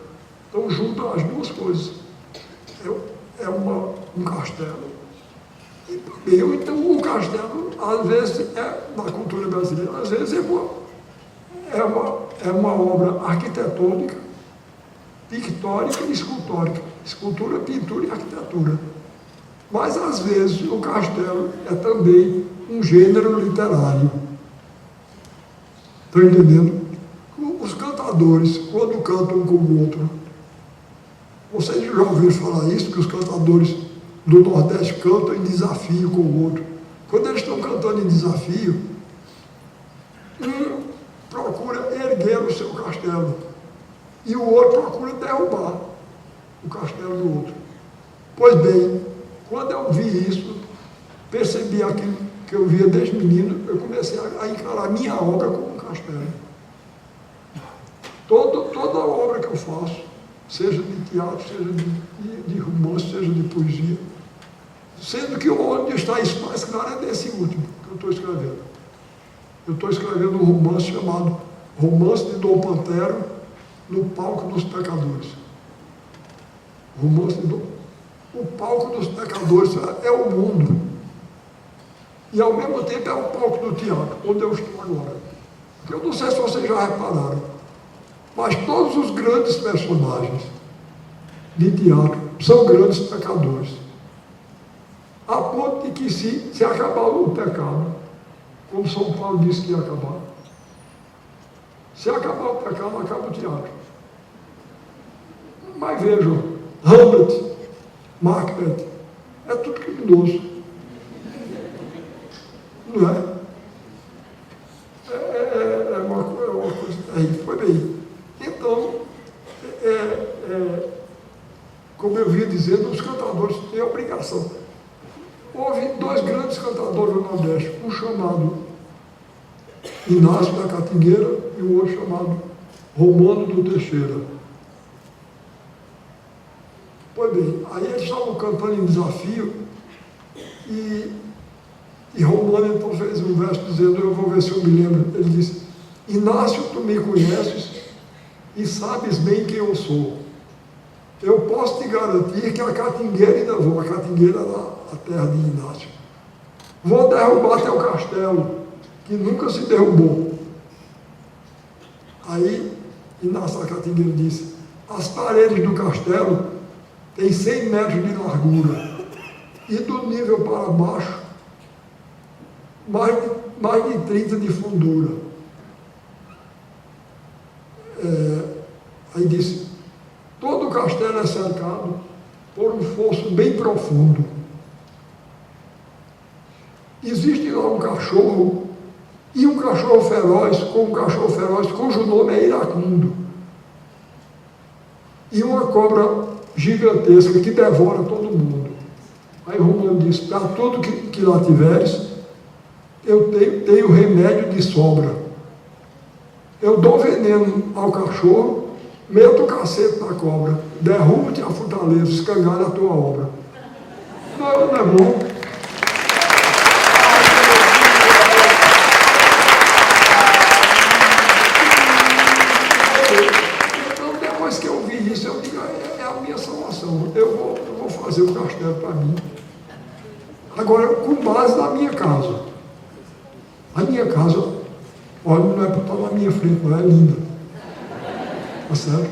A: Então, juntam as duas coisas. Um castelo. Então, o castelo, às vezes, na cultura brasileira, às vezes é uma obra arquitetônica, pictórica e escultórica. Escultura, pintura e arquitetura. Mas, às vezes, o castelo é também um gênero literário. Estão entendendo? Os cantadores, quando cantam um com o outro, vocês já ouviram falar isso, que os cantadores do Nordeste cantam em desafio com o outro. Quando eles estão cantando em desafio, um procura erguer o seu castelo e o outro procura derrubar o castelo do outro. Pois bem, quando eu vi isso, percebi aquilo que eu via desde menino, eu comecei a encarar a minha obra como um castelo. Toda obra que eu faço, seja de teatro, seja de romance, seja de poesia, sendo que onde está isso mais claro é desse último que eu estou escrevendo. Eu estou escrevendo um romance chamado Romance de Dom Pantero no Palco dos Pecadores. O palco dos pecadores é o mundo. E ao mesmo tempo é o palco do teatro, onde eu estou agora. Porque eu não sei se vocês já repararam, mas todos os grandes personagens de teatro são grandes pecadores. A ponto de que se acabar o pecado, como São Paulo disse que ia acabar, se acabar o pecado, acaba o teatro. Mas vejam, Hamlet, Macbeth, é tudo criminoso. Não é? É uma coisa terrível. Foi bem. Então, como eu vinha dizendo, os cantadores têm a obrigação. Houve dois grandes cantadores do Nordeste, um chamado Inácio da Catingueira e o outro chamado Romano do Teixeira. Pois bem, aí eles estavam cantando em desafio e Romano então fez um verso dizendo, eu vou ver se eu me lembro, ele disse, Inácio, tu me conheces e sabes bem quem eu sou. Eu posso te garantir que a Catingueira ainda vou, a Catingueira era a terra de Inácio. Vou derrubar teu castelo, que nunca se derrubou. Aí Inácio da Catingueira disse, as paredes do castelo têm 100 metros de largura e do nível para baixo mais de 30 de fundura. Aí disse, todo o castelo é cercado por um fosso bem profundo. Existe lá um cachorro, e um cachorro feroz, cujo nome é Iracundo. E uma cobra gigantesca que devora todo mundo. Aí Romano disse, para tudo que lá tiveres, eu tenho remédio de sobra. Eu dou veneno ao cachorro, meto o cacete na cobra, derrubo-te a fortaleza, escangalha a tua obra. Não é bom? Então, depois que eu vi isso, eu digo, é a minha salvação. Eu vou fazer o castelo para mim. Agora, com base na minha casa. A minha casa, olha, não é para estar na minha frente, não é linda. Tá certo?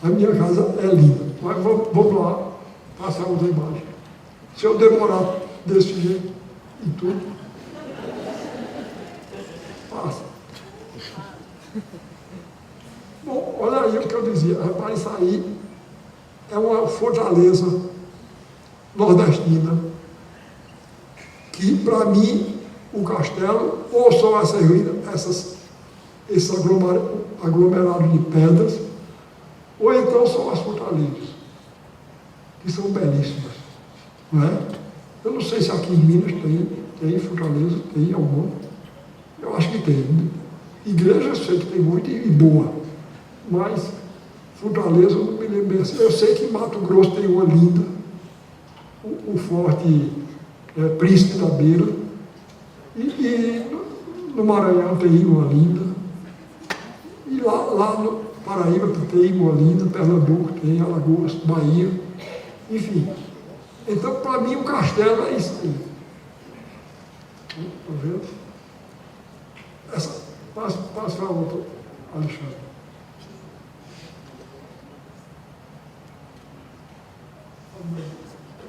A: A minha casa é linda. Mas vamos lá, passar outra imagem. Se eu demorar desse jeito e tudo, passa. Bom, olha aí o que eu dizia. Repare, isso aí é uma fortaleza nordestina que, para mim, o castelo, ou são essas ruínas, esses aglomerados de pedras, ou então são as fortalezas, que são belíssimas, não é? Eu não sei se aqui em Minas tem fortaleza, tem alguma, eu acho que tem. Igreja eu sei que tem muita e boa, mas fortaleza eu não me lembro bem assim. Eu sei que em Mato Grosso tem uma linda, o Forte Príncipe da Beira, e no Maranhão tem uma linda, e lá no Paraíba tem uma linda, Pernambuco tem, Alagoas, Bahia, enfim. Então, para mim, o castelo é isso aí. Está vendo? Passa para outro, Alexandre.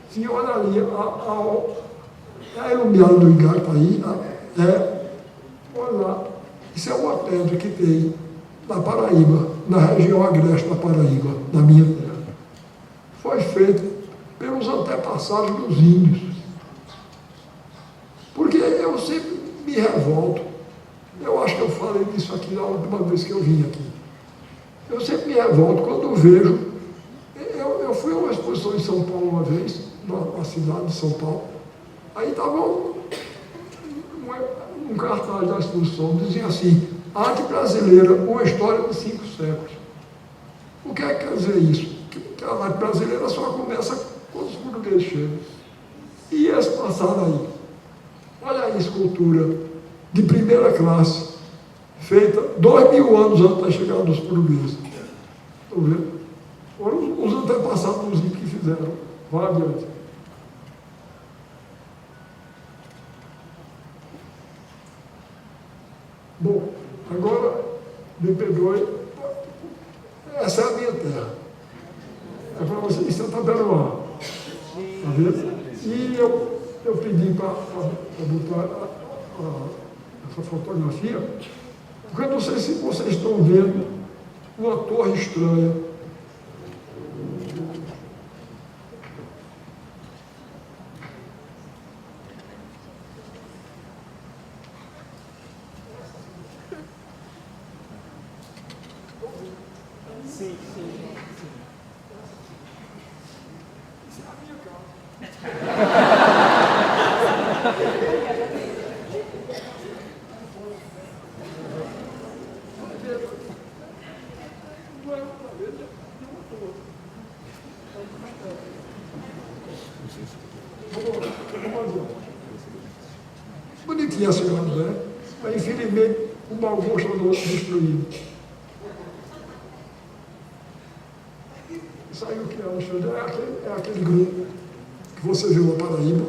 A: Sim, olha ali, a iluminada do Igataí, olha lá, isso é uma pedra que tem na Paraíba, na região agreste da Paraíba, na minha terra. Foi feita pelos antepassados dos índios. Porque eu sempre me revolto, eu acho que eu falei disso aqui na última vez que eu vim aqui. Eu sempre me revolto quando vejo, eu fui a uma exposição em São Paulo uma vez, na cidade de São Paulo. Aí estava um cartaz da exposição, dizia assim, arte brasileira, uma história de 5 séculos. O que é que quer dizer isso? Que a arte brasileira só começa quando os portugueses chegam. E esse passado aí, olha aí a escultura de primeira classe, feita 2000 anos antes da chegada dos portugueses. Estão vendo? Foram os antepassados que fizeram. Vá adiante. Bom, agora, me perdoe, essa é a minha terra. É para você, isso é Taperoá. Está vendo? E eu pedi para botar essa fotografia, porque eu não sei se vocês estão vendo uma torre estranha. conhece Granulé, mas infelizmente o mau gosto andou destruído. Isso aí o que é, Alexandre? É aquele grupo que você viu na Paraíba.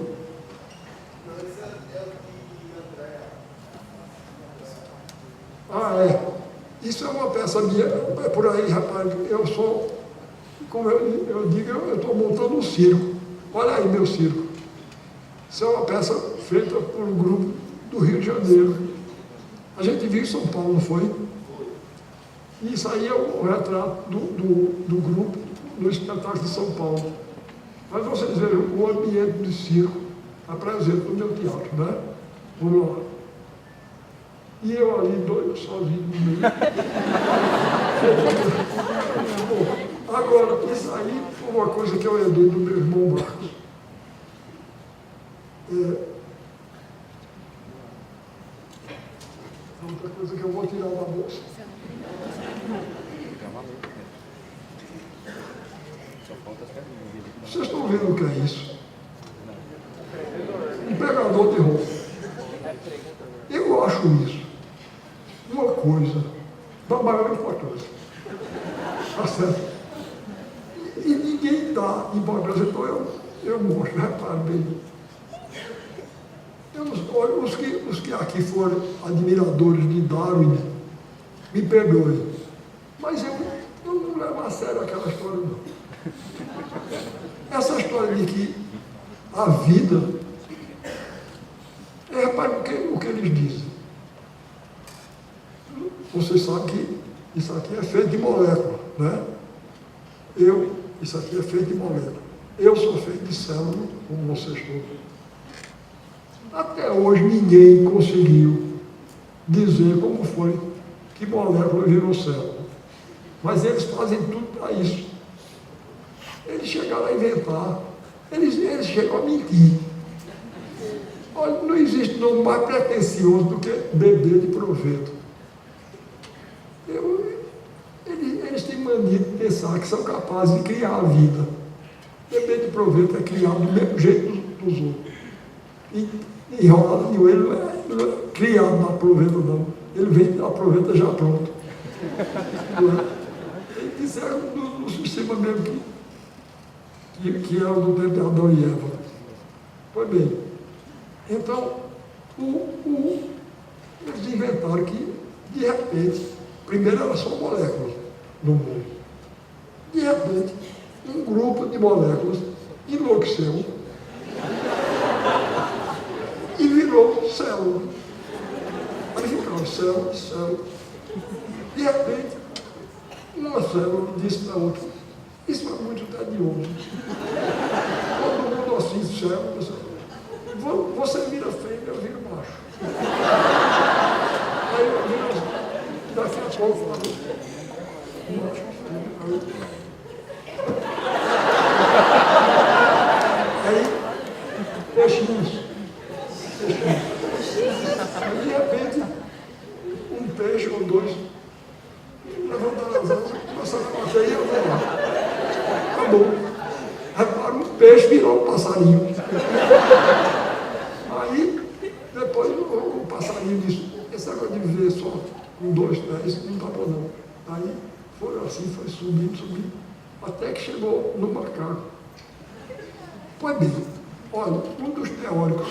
A: Ah, é. Isso é uma peça minha, é por aí, rapaz, eu sou, como eu digo, eu estou montando um circo. Olha aí meu circo. Isso é uma peça feita por um grupo do Rio de Janeiro. A gente viu em São Paulo, não foi? E isso aí é o retrato do grupo no espetáculo de São Paulo. Mas vocês vejam o ambiente de circo apresenta no meu teatro, né? Vamos lá. E eu ali, doido, sozinho no meio. Bom, agora, isso aí foi uma coisa que eu herdei do meu irmão Marcos. Outra coisa que eu vou tirar da bolsa. Vocês estão vendo o que é isso? Um pegador de roupa. Eu acho isso uma coisa da maior importância. Tá certo? E ninguém dá importância, então eu mostro, repare bem. Olha, os que aqui foram admiradores de Darwin, me perdoem, mas eu não levo a sério aquela história, não. Essa história de que a vida, repare o que eles dizem. Vocês sabem que isso aqui é feito de molécula, né? Isso aqui é feito de molécula. Eu sou feito de célula, como vocês todos. Até hoje ninguém conseguiu dizer como foi que molécula virou célula. Mas eles fazem tudo para isso. Eles chegaram a inventar, eles chegam a mentir. Olha, não existe nome mais pretensioso do que bebê de proveito. Eles têm mania de pensar que são capazes de criar a vida. Bebê de proveito é criado do mesmo jeito dos outros. E enrolado de ele não é criado na proveta, não. Ele vem da proveta já pronto. Eles disseram no sistema mesmo que era do tempo de Adão e Eva. Pois bem, então, eles inventaram que, de repente, primeiro era só moléculas no mundo. De repente, um grupo de moléculas enlouqueceu e virou célula. Aí ficaram célula. De repente, uma célula disse para a outra, isso é muito tedioso. Todo mundo assim, célula, você vira fêmea, eu viro macho. Aí eu viro assim, daqui a pouco, macho, aí, peixinhos. Aí, de repente, um peixe ou dois levantaram as asas, começaram a bater e eu vou lá. Acabou. Repara, um peixe virou um passarinho. Aí, depois o passarinho disse, esse negócio de viver só com 2 pés, não dá bom não. Aí, foi assim, foi subindo, até que chegou no macaco. Pois bem, olha, um dos teóricos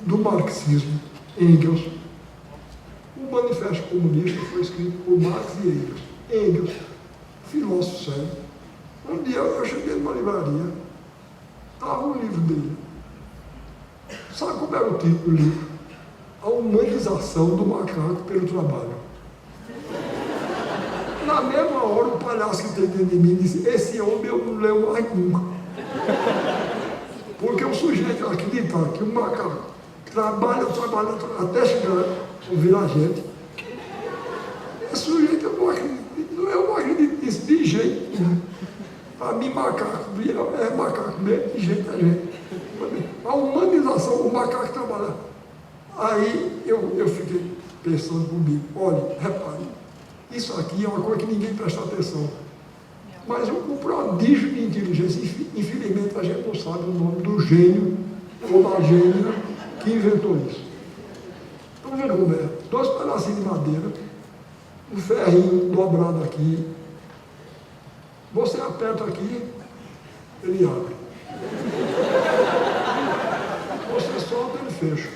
A: do marxismo, Engels, o Manifesto Comunista foi escrito por Marx e Engels. Engels, filósofo sério. Um dia eu cheguei numa livraria, estava um livro dele. Sabe como era o título do livro? A humanização do macaco pelo trabalho. Na mesma hora, o palhaço que tem dentro de mim disse, esse homem eu não leio mais nunca. Porque o sujeito acreditar que o macaco trabalha até chegar a virar gente, esse sujeito eu não acredito nisso de jeito nenhum. Para mim, macaco é macaco mesmo, de jeito a gente. A humanização, o macaco trabalha. Aí eu fiquei pensando comigo, olha, repare, isso aqui é uma coisa que ninguém presta atenção. Mas o prodígio de inteligência, infelizmente a gente não sabe o nome do gênio ou da gênia que inventou isso. vendo como é? 2 pedacinhos de madeira, um ferrinho dobrado aqui. Você aperta aqui, ele abre. Você solta, ele fecha.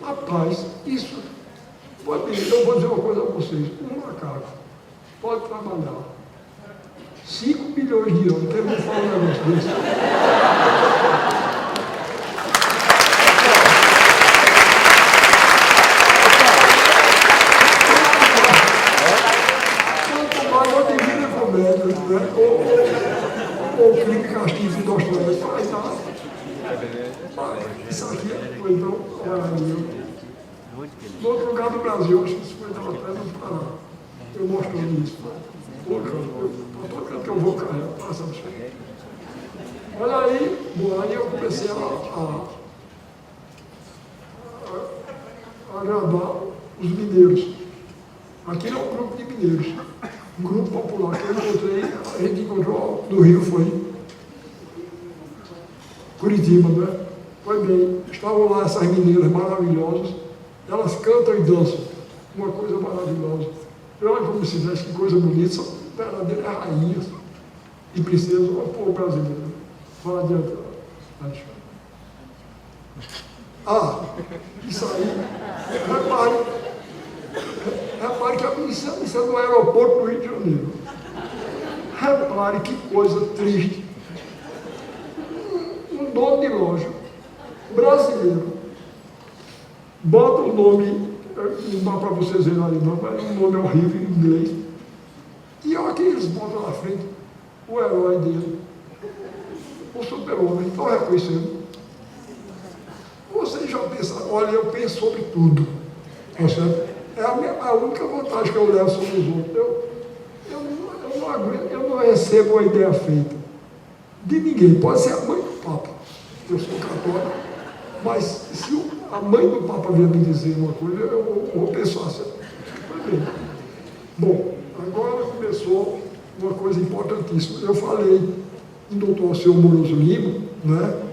A: Rapaz, isso... Eu vou dizer uma coisa a vocês. Um macaco pode trabalhar 5 milhões de anos. Quem me fala um negócio desse? Quanto mais uma Divina Comédia, né? Ou Crime e Castigo de Dostoiévski, vai dar. Isso aqui é coisa, então, olha, no outro lugar do Brasil, acho que isso foi até no Pará. Eu mostrando isso. Todo canto que eu vou cair, passa no chão. Olha aí, bom, aí eu comecei a agradar os mineiros. Aqui é um grupo de mineiros, um grupo popular que eu encontrei, a gente encontrou do Rio, foi Curitiba, né? Foi bem, estavam lá essas mineiras maravilhosas, elas cantam e dançam, uma coisa maravilhosa. Olha como se diz, que coisa bonita, são verdadeiras rainhas e princesas, o povo brasileiro. Fala adiante. Isso aí, repare que isso é no aeroporto do Rio de Janeiro. Repare que coisa triste. Um dono de loja brasileiro bota o nome, não dá para vocês verem ali não, mas o nome é horrível em inglês. E olha que eles botam na frente o herói dele, o super-homem, estão reconhecendo. Vocês já pensaram, olha, eu penso sobre tudo. Tá certo? É a única vantagem que eu levo sobre os outros. Eu não recebo uma ideia feita de ninguém. Pode ser a mãe do Papa. Eu sou católico, mas se a mãe do Papa vier me dizer uma coisa, eu vou pensar assim. Bom, agora começou uma coisa importantíssima. Eu falei em doutor Alceu Moroso Lima, né?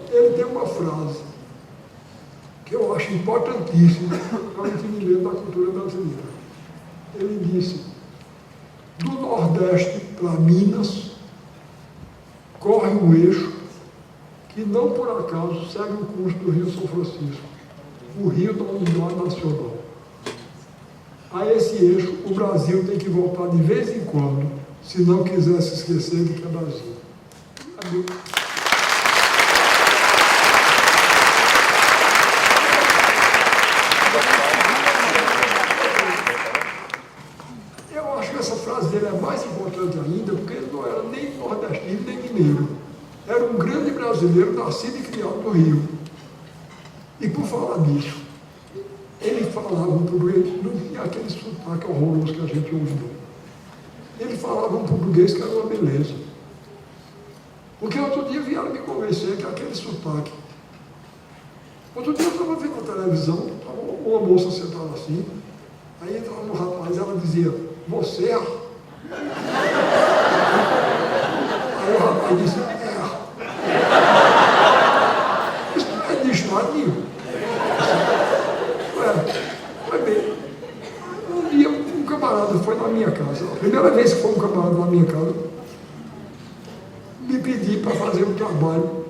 A: Ele tem uma frase que eu acho importantíssima para a gente entender da cultura brasileira. Ele disse: do Nordeste para Minas corre um eixo que não por acaso segue o curso do Rio São Francisco, o rio da unidade nacional. A esse eixo o Brasil tem que voltar de vez em quando, se não quiser se esquecer de que é Brasil. Adeus. Eu acho que essa frase dele é mais importante ainda, porque ele não era nem nordestino nem mineiro. Era um grande brasileiro, nascido e criado no Rio. E por falar nisso, ele falava um português, não tinha aquele sotaque horroroso que a gente ouve, não. Ele falava um português que era uma beleza. Porque outro dia vieram me convencer que aquele sotaque. Outro dia eu estava vendo na televisão, uma moça sentada assim, aí entrava um rapaz, ela dizia: você? Aí o rapaz disse: isso não é distradinho. Foi bem. Um dia um camarada foi na minha casa, a primeira vez que foi um camarada na minha casa, me pedir para fazer um trabalho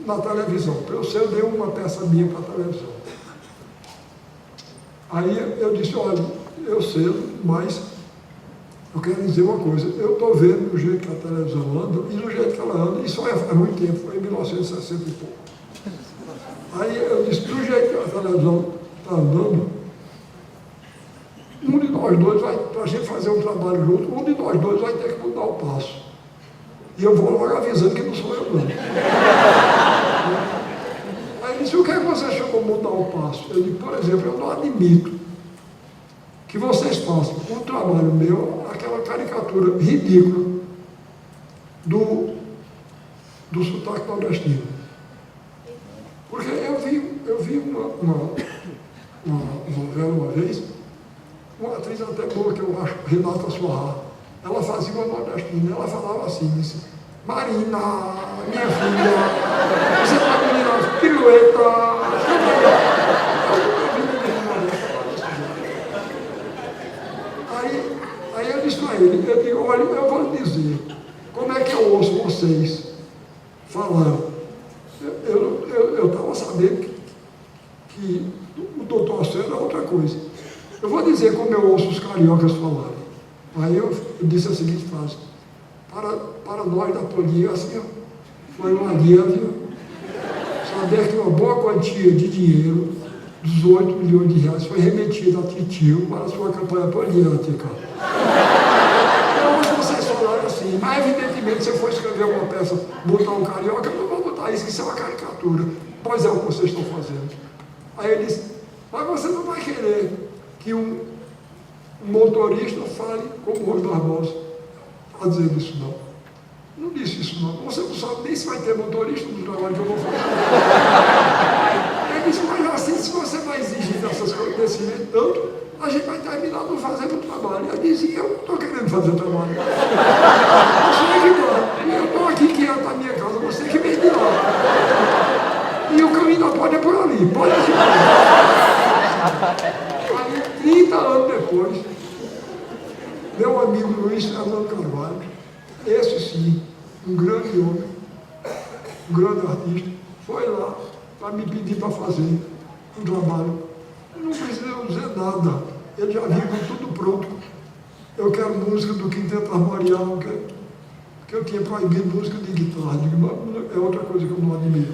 A: na televisão. Para eu ceder uma peça minha para a televisão. Aí eu disse: olha, eu cedo, mas eu quero dizer uma coisa, eu estou vendo o jeito que a televisão anda, e do jeito que ela anda, isso é muito tempo, foi em 1960 e pouco. Aí eu disse: do jeito que a televisão está andando, um de nós dois vai, para a gente fazer um trabalho junto, um de nós dois vai ter que mudar o passo. E eu vou logo avisando que não sou eu, não. Aí ele disse: o que é que você chamou mudar o passo? Eu disse: por exemplo, eu não admito que vocês façam um trabalho meu, aquela caricatura ridícula do sotaque nordestino. Porque eu vi uma novela uma vez, uma atriz até boa que eu acho, Renata Sorrah, ela fazia uma nordestina, ela falava assim, disse: Marina, minha filha, você pode me dar pirueta. Aí eu disse para ele, eu digo, olha, eu vou lhe dizer, como é que eu ouço vocês falando? Eu estava sabendo que o doutor Alceno é outra coisa. Eu vou dizer como eu ouço os cariocas falarem. Aí eu disse a seguinte frase, para nós da polícia, assim, foi uma alívio saber que uma boa quantia de dinheiro, 18 milhões de reais, foi remetida a Titio para a sua campanha política. Eu ouço vocês falarem assim, mas evidentemente se eu for escrever uma peça, botar um carioca, eu não vou botar isso, que isso é uma caricatura. Pois é o que vocês estão fazendo. Aí ele disse, mas você não vai querer que um motorista fale como o Rui Barbosa. Está dizendo isso não. Não disse isso não. Você não sabe nem se vai ter motorista no trabalho que eu vou fazer. Ele disse, mas assim, se você vai exigir dessas coisas, desse jeito tanto, a gente vai terminar não fazendo o trabalho. Eu dizia, eu não estou querendo fazer o trabalho. Você é que vai. Eu estou aqui quieto na minha casa, você que vem de lá. E o caminho da porta é por ali. Pode aí, 30 anos depois, meu amigo Luiz Fernando Carvalho, esse sim, um grande homem, um grande artista, foi lá para me pedir para fazer um trabalho. Eu não precisei dizer nada, ele já vinha com tudo pronto. Eu quero música do Quinteto Armorial, que eu tinha proibido música de guitarra. É outra coisa que eu não admiro.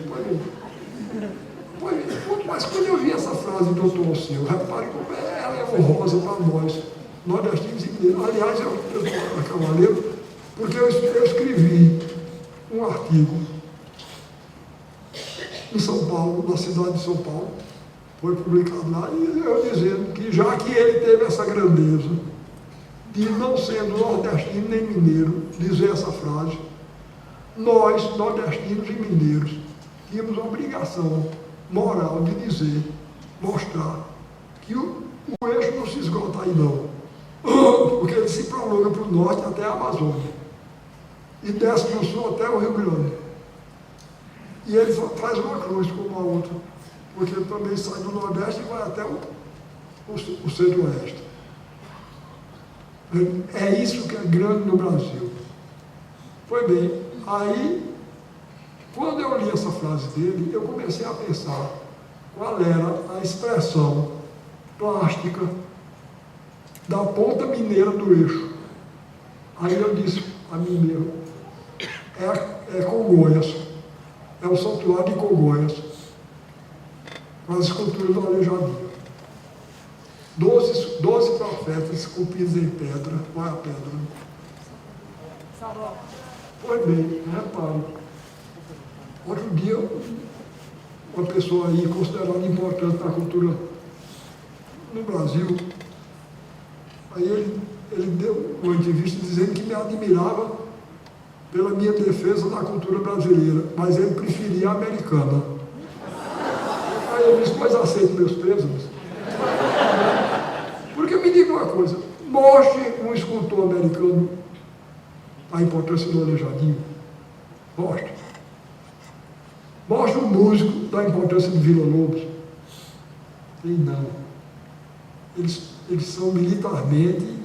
A: Mas quando eu vi essa frase do doutor Alceu, repare como ela é honrosa para nós, nordestinos e mineiros. Aliás, eu sou cavaleiro, porque eu escrevi um artigo em São Paulo, na cidade de São Paulo, foi publicado lá, e eu dizendo que já que ele teve essa grandeza de não sendo nordestino nem mineiro, dizer essa frase, nós, nordestinos e mineiros, tínhamos a obrigação moral de dizer, mostrar que o eixo não se esgota aí não, porque ele se prolonga para o norte até a Amazônia e desce para o sul até o Rio Grande, e ele faz uma cruz como a outra, porque ele também sai do nordeste e vai até o centro-oeste. É isso que é grande no Brasil. Foi bem, aí quando eu li essa frase dele, eu comecei a pensar qual era a expressão plástica da ponta mineira do eixo. Aí eu disse a mim mesmo, é Congonhas, é o santuário de Congonhas, com as esculturas do Aleijadinho. 12 profetas esculpidos em pedra, qual é a pedra? Foi bem, repare. Outro dia, uma pessoa aí considerada importante na cultura no Brasil, aí ele deu uma entrevista dizendo que me admirava pela minha defesa da cultura brasileira, mas ele preferia a americana. Aí eu disse, pois aceito meus pêsames. Porque me diga uma coisa, mostre um escultor americano a importância do Aleijadinho. Mostre. Mostra um músico da importância de Vila Lobos. E não. Eles são militarmente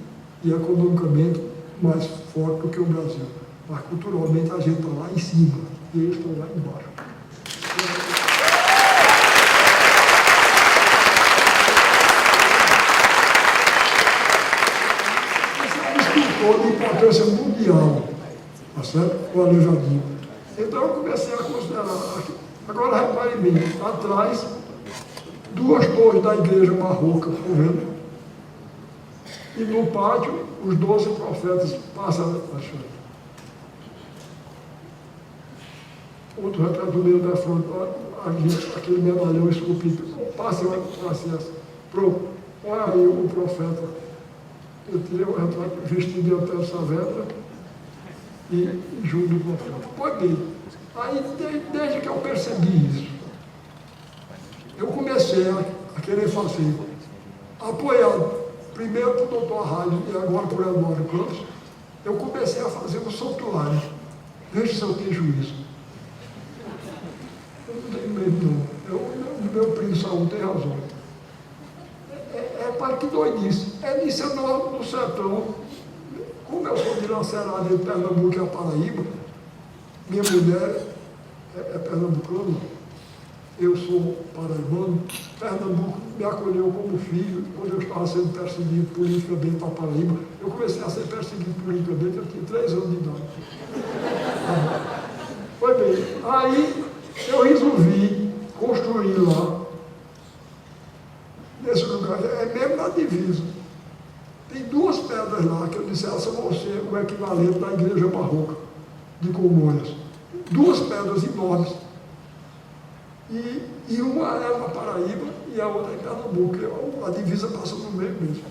A: e economicamente mais fortes do que o Brasil. Mas culturalmente a gente está lá em cima e eles estão lá embaixo. Esse é um escultor de importância mundial, tá certo? O Aleijadinho. Então eu comecei a considerar, agora repare bem, atrás, 2 torres da igreja barroca, tá vendo? E no pátio, os 12 profetas passam achando. Outro retrato meu da fronte, aquele medalhão esculpido, passe olha aí o profeta. Eu tirei o retrato vestido de Antônio Saavedra e junto do profeta. Pois bem, aí desde que eu percebi isso, eu comecei a querer fazer, apoiado primeiro por Dr. Arraio e agora por Eduardo Campos, eu comecei a fazer um santuário Veja se eu tenho juízo. Eu não tenho medo, não. Meu primo Saúl tem razão. Para que doidice. É nisso no sertão. Como eu sou de Lacerada, de Pernambuco e a Paraíba, minha mulher é pernambucana, eu sou paraibano, Pernambuco me acolheu como filho, quando eu estava sendo perseguido politicamente para a Paraíba. Eu comecei a ser perseguido politicamente, eu tinha 3 anos de idade. Foi bem, aí eu resolvi construir lá, nesse lugar, é mesmo na divisa. Tem 2 pedras lá que eu disse, essas vão ser o equivalente da igreja barroca de Congonhas. 2 pedras enormes. E uma é na Paraíba e a outra é em Pernambuco. A divisa passa no meio mesmo.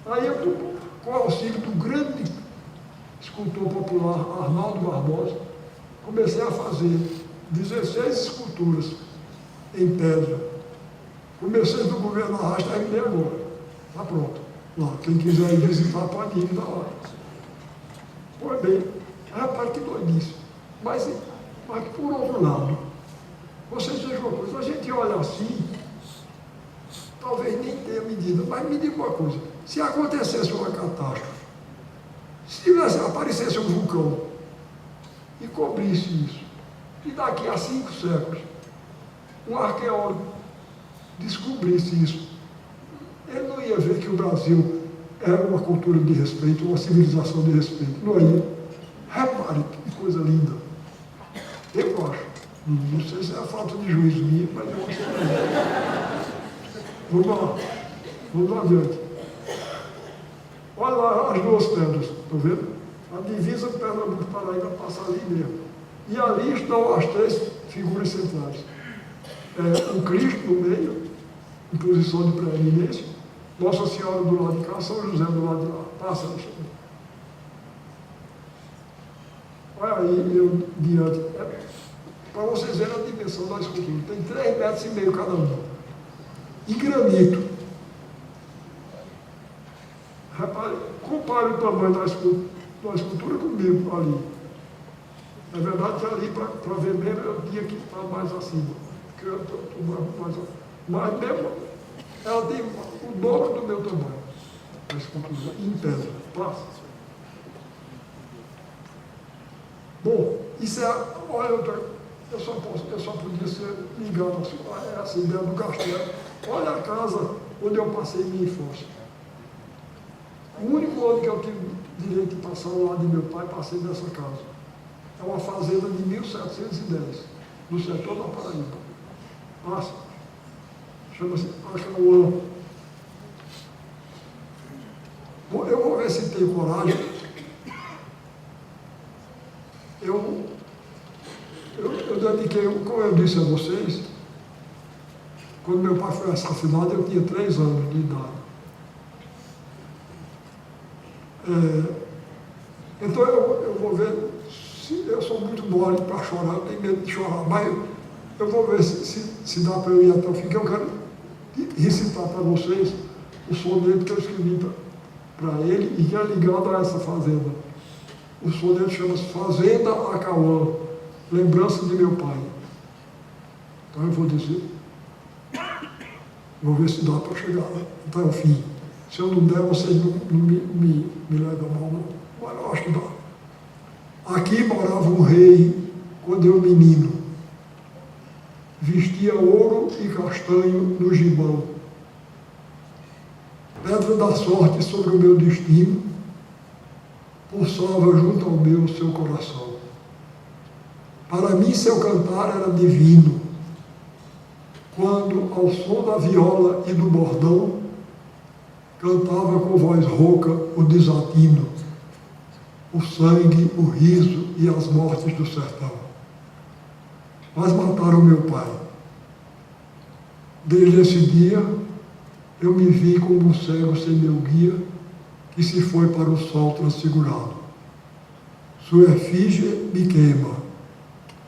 A: Aí eu, com o auxílio do grande escultor popular Arnaldo Barbosa, comecei a fazer 16 esculturas em pedra. Comecei do governo Arrasto, terminei agora. Está pronto. Lá, quem quiser ir visitar pode ir da hora. Foi bem. Rapaz, que doidice. Mas por outro lado, vocês vejam uma coisa, a gente olha assim, talvez nem tenha medida, mas me diga uma coisa, se acontecesse uma catástrofe, se aparecesse um vulcão e cobrisse isso, e daqui a 5 séculos, um arqueólogo descobrisse isso, ele não ia ver que o Brasil era uma cultura de respeito, uma civilização de respeito, não ia. Repare que coisa linda. Eu acho. Não sei se é a falta de juízo minha, mas eu acho que é. Vamos lá adiante. Olha lá as 2 pedras, estão vendo? A divisa do Pernambuco e Paraíba passa ali mesmo. E ali estão as 3 figuras centrais. O Cristo no meio, em posição de preeminência, Nossa Senhora do lado de cá, São José do lado de lá. Passa, deixa eu ver. Olha aí, eu diante. Para vocês verem a dimensão da escultura. Tem 3,5 metros cada um. E granito. Repare, compare o tamanho da escultura comigo ali. É verdade que ali, para ver mesmo, eu tinha que estar mais acima. Porque eu estou mais acima. Mas mesmo, ela tem o dobro do meu tamanho. A escultura, em pedra. Passa. Bom, isso é. Olha, eu só podia ser ligado a essa ideia do castelo. Olha a casa onde eu passei minha infância. O único ano que eu tive direito de passar ao lado de meu pai, passei nessa casa. É uma fazenda de 1710, no setor da Paraíba. Passa. Chama-se Acauã. Eu vou ver se tenho coragem. Eu dediquei, como eu disse a vocês, quando meu pai foi assassinado, eu tinha 3 anos de idade. Então eu vou ver, se eu sou muito mole para chorar, eu tenho medo de chorar, mas eu vou ver se dá para eu ir até o fim, que eu quero recitar para vocês o soneto que eu escrevi para ele e que é ligado a essa fazenda. O soneto chama-se Fazenda Acauã, lembrança de meu pai. Então eu vou dizer, vou ver se dá para chegar até o fim. Se eu não der, vocês não me levam mal, não. Mas eu acho que dá. Aqui morava um rei quando eu menino. Vestia ouro e castanho no gibão. Pedra da sorte sobre o meu destino, pulsava junto ao meu seu coração. Para mim, seu cantar era divino, quando, ao som da viola e do bordão, cantava com voz rouca o desatino, o sangue, o riso e as mortes do sertão. Mas mataram meu pai. Desde esse dia, eu me vi como um cego sem meu guia, que se foi para o sol transfigurado. Sua efígie me queima.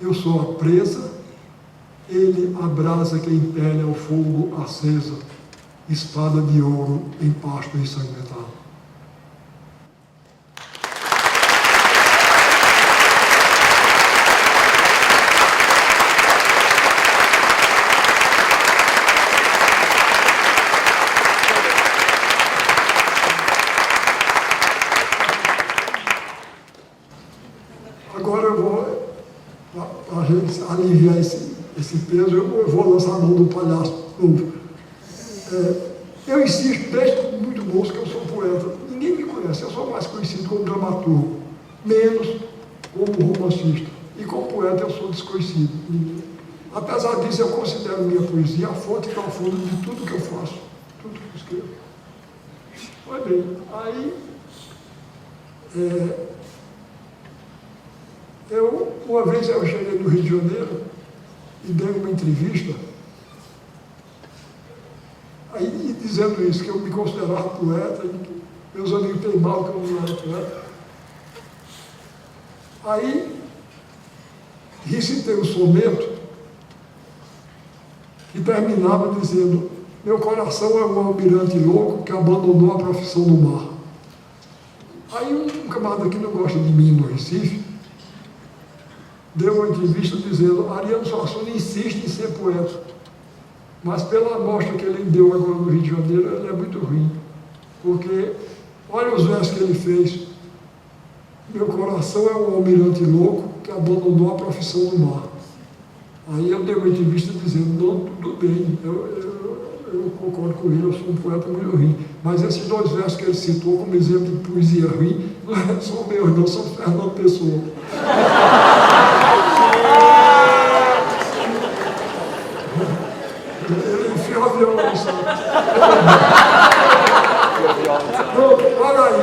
A: Eu sou a presa, ele a brasa que impele ao fogo acesa, espada de ouro em pasto ensanguentado. gente aliviar esse peso, eu vou lançar a mão do palhaço novo. Eu insisto desde muito moço que eu sou poeta. Ninguém me conhece, eu sou mais conhecido como dramaturgo, menos como romancista. E como poeta eu sou desconhecido. Apesar disso, eu considero minha poesia a fonte profunda de tudo que eu faço, tudo que eu escrevo. Pois bem, aí uma vez eu cheguei no Rio de Janeiro e dei uma entrevista, aí dizendo isso, que eu me considerava poeta, e que meus amigos teimavam que eu não era poeta. Aí recitei um soneto que terminava dizendo: meu coração é um almirante louco que abandonou a profissão no mar. Aí um camarada que não gosta de mim no Recife deu uma entrevista dizendo: Ariano Suassuna insiste em ser poeta, mas pela amostra que ele deu agora no Rio de Janeiro, ele é muito ruim, porque olha os versos que ele fez: meu coração é um almirante louco que abandonou a profissão no mar. Aí eu dei uma entrevista dizendo: não, tudo bem, eu concordo com ele, eu sou um poeta muito ruim, mas esses dois versos que ele citou como exemplo de poesia ruim, não são meus, não, são Fernando Pessoa. Ele enfiou a viola no saco. Olha aí,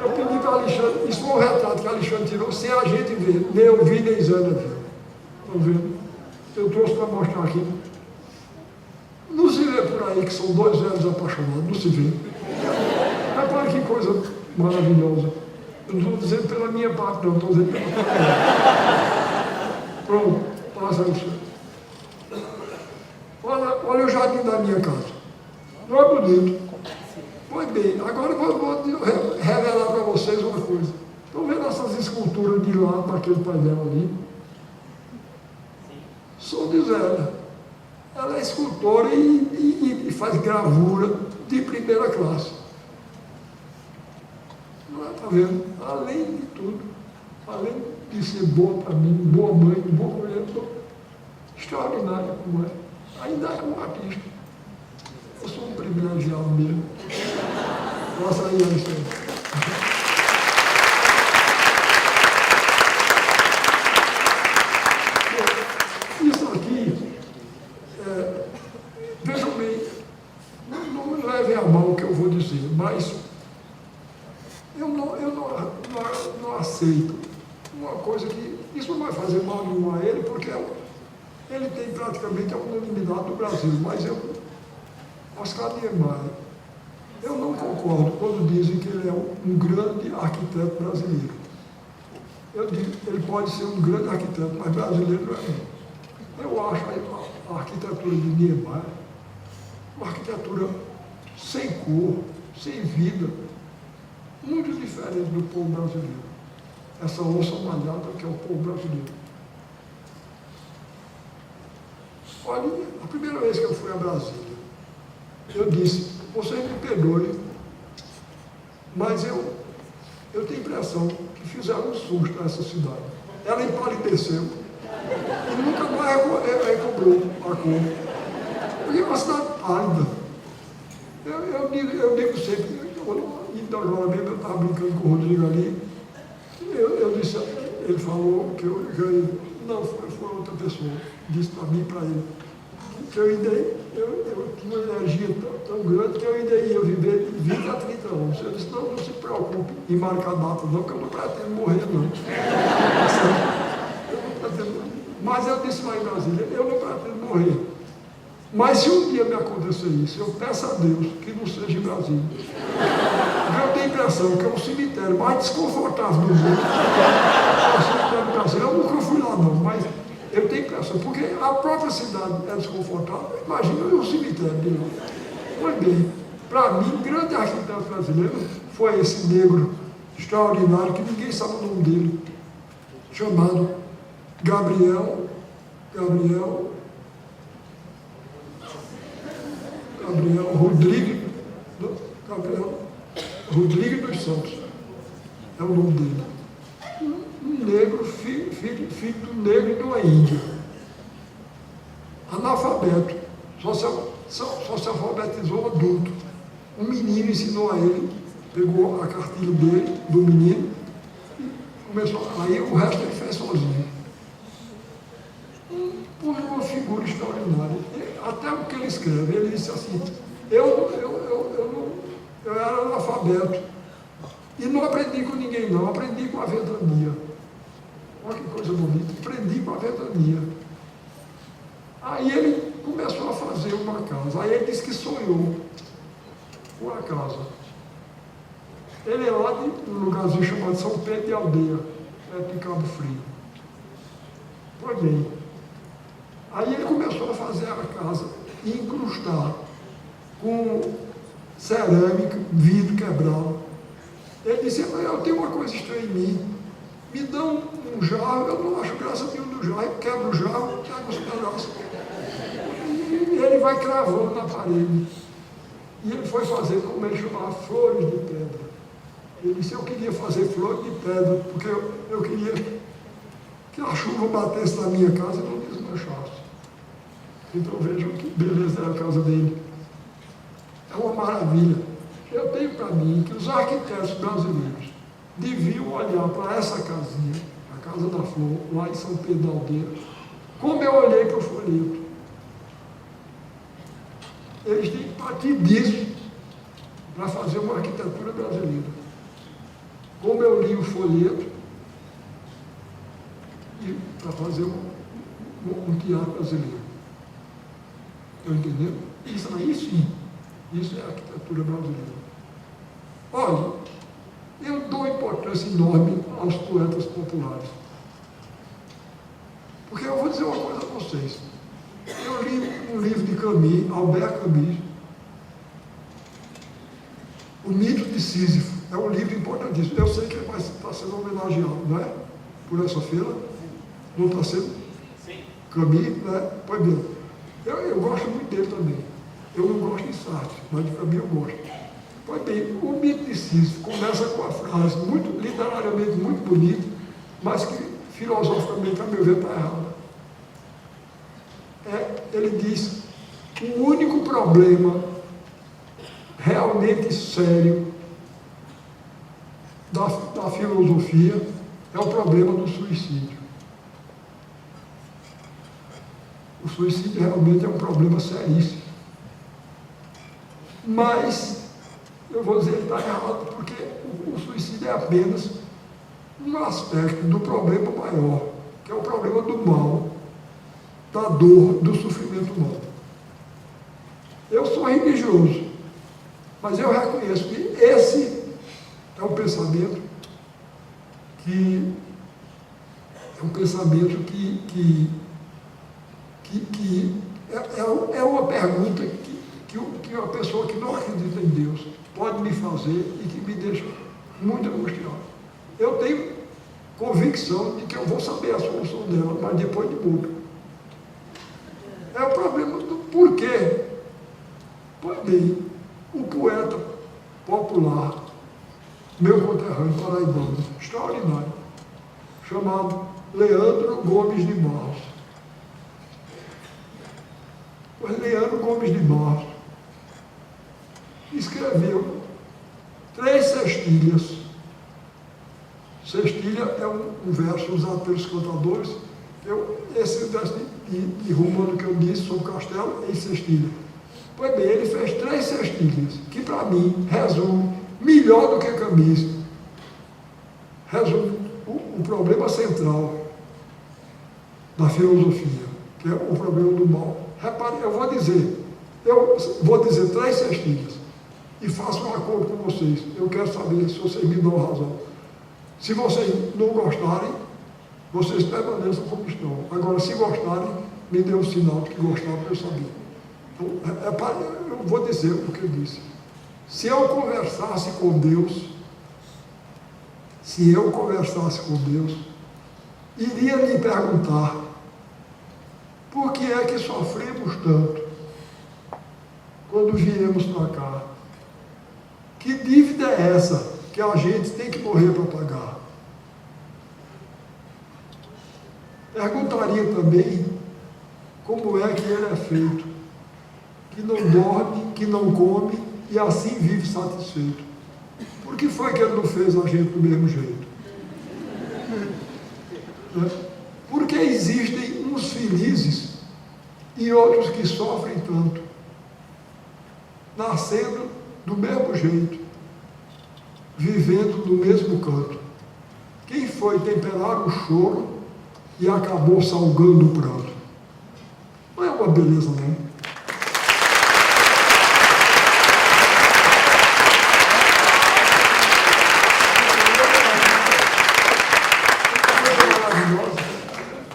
A: eu pedi para Alexandre, isso foi um retrato que Alexandre tirou sem a gente ver, nem eu vi, nem Zé viu. Estão vendo? Eu trouxe para mostrar aqui. Não se vê por aí que são dois velhos apaixonados, não se vê. Repare que coisa maravilhosa. Eu não estou dizendo pela minha parte, não, estou dizendo pela parte. Pronto, passa isso. Olha o jardim da minha casa. Não é bonito? Pois bem, agora eu vou revelar para vocês uma coisa. Estão vendo essas esculturas de lá naquele painel ali? Sou de Zélia. Ela é escultora e faz gravura de primeira classe. Não está vendo? Além de tudo, além de ser boa para mim, boa mãe, boa mulher, extraordinária como é, ainda é um artista. Eu sou um privilegiado mesmo. Nossa aí, Alexandre. Isso aqui, vejam bem, não me levem a mal o que eu vou dizer, mas eu não aceito uma coisa que, isso não vai fazer mal nenhum a ele, porque ele tem praticamente a unanimidade do Brasil, mas Oscar Niemeyer, eu não concordo quando dizem que ele é um grande arquiteto brasileiro. Eu digo, ele pode ser um grande arquiteto, mas brasileiro não é não. Eu acho a arquitetura de Niemeyer uma arquitetura sem cor, sem vida, muito diferente do povo brasileiro. Essa onça malhada que é o povo brasileiro. Olha, a primeira vez que eu fui a Brasília, eu disse: vocês me perdoem, mas eu tenho a impressão que fizeram um susto a essa cidade. Ela empalideceu e nunca mais recobrou a cor. Porque é uma cidade pálida. Eu digo sempre, então agora mesmo eu estava brincando com o Rodrigo ali, eu disse, ele falou que eu não, foi outra pessoa, disse para mim e para ele, que eu tinha uma energia tão grande que eu ainda ia viver 20 a 30 anos. Eu disse: não se preocupe em marcar data não, que eu não pretendo morrer não. Mas eu disse lá em Brasília: eu não pretendo morrer. Mas se um dia me acontecer isso, eu peço a Deus que não seja em Brasília. Eu tenho a impressão que é um cemitério mais desconfortável do mundo. É o cemitério de Brasília. Eu nunca fui lá não, mas eu tenho a impressão, porque a própria cidade é desconfortável. Imagina o cemitério de lá. Pois bem, para mim, grande arquiteto brasileiro foi esse negro extraordinário, que ninguém sabe o nome dele, chamado Gabriel Rodrigues dos Santos. É o nome dele. um negro, filho do negro e de uma índia, analfabeto, só se alfabetizou adulto. Um menino ensinou a ele, pegou a cartilha dele, do menino, e começou, aí o resto ele fez sozinho. Uma figura extraordinária. Até o que ele escreve, ele disse assim, eu era analfabeto, e não aprendi com ninguém não, aprendi com a ventania. Olha que coisa bonita, aprendi com a ventania. Aí ele começou a fazer uma casa, aí ele disse que sonhou com a casa. Ele é lá de um lugarzinho chamado São Pedro de Aldeia, de Cabo Frio. Pois bem, aí ele começou a fazer a casa e incrustar com cerâmica, vidro quebrado. Ele disse, eu tenho uma coisa estranha em mim, me dão um jarro, eu não acho graça nenhuma do jarro, eu quebro o jarro, pego os pedaços. E ele vai cravando na parede. E ele foi fazer, como ele chamava, flores de pedra. Ele disse, eu queria fazer flores de pedra, porque eu queria que a chuva batesse na minha casa e não desmanchasse. Então vejam que beleza é a casa dele. É uma maravilha. Eu tenho para mim que os arquitetos brasileiros deviam olhar para essa casinha, a Casa da Flor, lá em São Pedro da Aldeia, como eu olhei para o folheto. Eles têm que partir disso para fazer uma arquitetura brasileira. Como eu li o folheto, e para fazer um teatro brasileiro. Estão entendendo? Isso aí sim, isso é a arquitetura brasileira. Olha, eu dou importância enorme aos poetas populares. Porque eu vou dizer uma coisa a vocês. Eu li um livro de Camus, Albert Camus, O Mito de Sísifo. É um livro importantíssimo. Eu sei que ele vai estar sendo homenageado, não é? Por essa feira. Não está sendo? Sim. Camus, né? Pois bem. Eu gosto muito dele também. Eu não gosto de Sartre, mas de Camus eu gosto. Pois bem, o Mito de Sísifo começa com a frase, muito, literariamente muito bonita, mas que filosoficamente, a meu ver, está errada. Ele diz, o único problema realmente sério da filosofia é o problema do suicídio. O suicídio realmente é um problema seríssimo. Mas, eu vou dizer que está errado, porque o suicídio é apenas um aspecto do problema maior, que é o problema do mal, da dor, do sofrimento humano. Eu sou religioso, mas eu reconheço que esse é um pensamento que é uma pergunta que uma pessoa que não acredita em Deus pode me fazer e que me deixa muito angustiado. Eu tenho convicção de que eu vou saber a solução dela, mas depois de muito. É o problema do porquê. Pois bem, o poeta popular, meu conterrâneo paraibano, extraordinário, chamado Leandro Gomes de Barros. O Leandro Gomes de Barros escreveu 3 sextilhas. Sextilha é um verso usado pelos cantadores. Esse verso de Romano que eu disse sobre o castelo é em sextilha. Pois bem, ele fez 3 sextilhas, que para mim resume melhor do que Camus. Resume o problema central da filosofia, que é o problema do mal. Repare, eu vou dizer 3 sextilhas e faço um acordo com vocês. Eu quero saber se vocês me dão razão. Se vocês não gostarem, vocês permaneçam como estão. Agora, se gostarem, me dê um sinal de que gostaram para eu saber. Então, eu vou dizer o que eu disse. Se eu conversasse com Deus, iria lhe perguntar por que é que sofremos tanto quando viemos para cá? Que dívida é essa que a gente tem que morrer para pagar? Perguntaria também como é que ele é feito, que não dorme, que não come e assim vive satisfeito. Por que foi que ele não fez a gente do mesmo jeito? Porque existem uns felizes e outros que sofrem tanto, nascendo do mesmo jeito, vivendo no mesmo canto. Quem foi temperar o choro e acabou salgando o pranto? Não é uma beleza, não?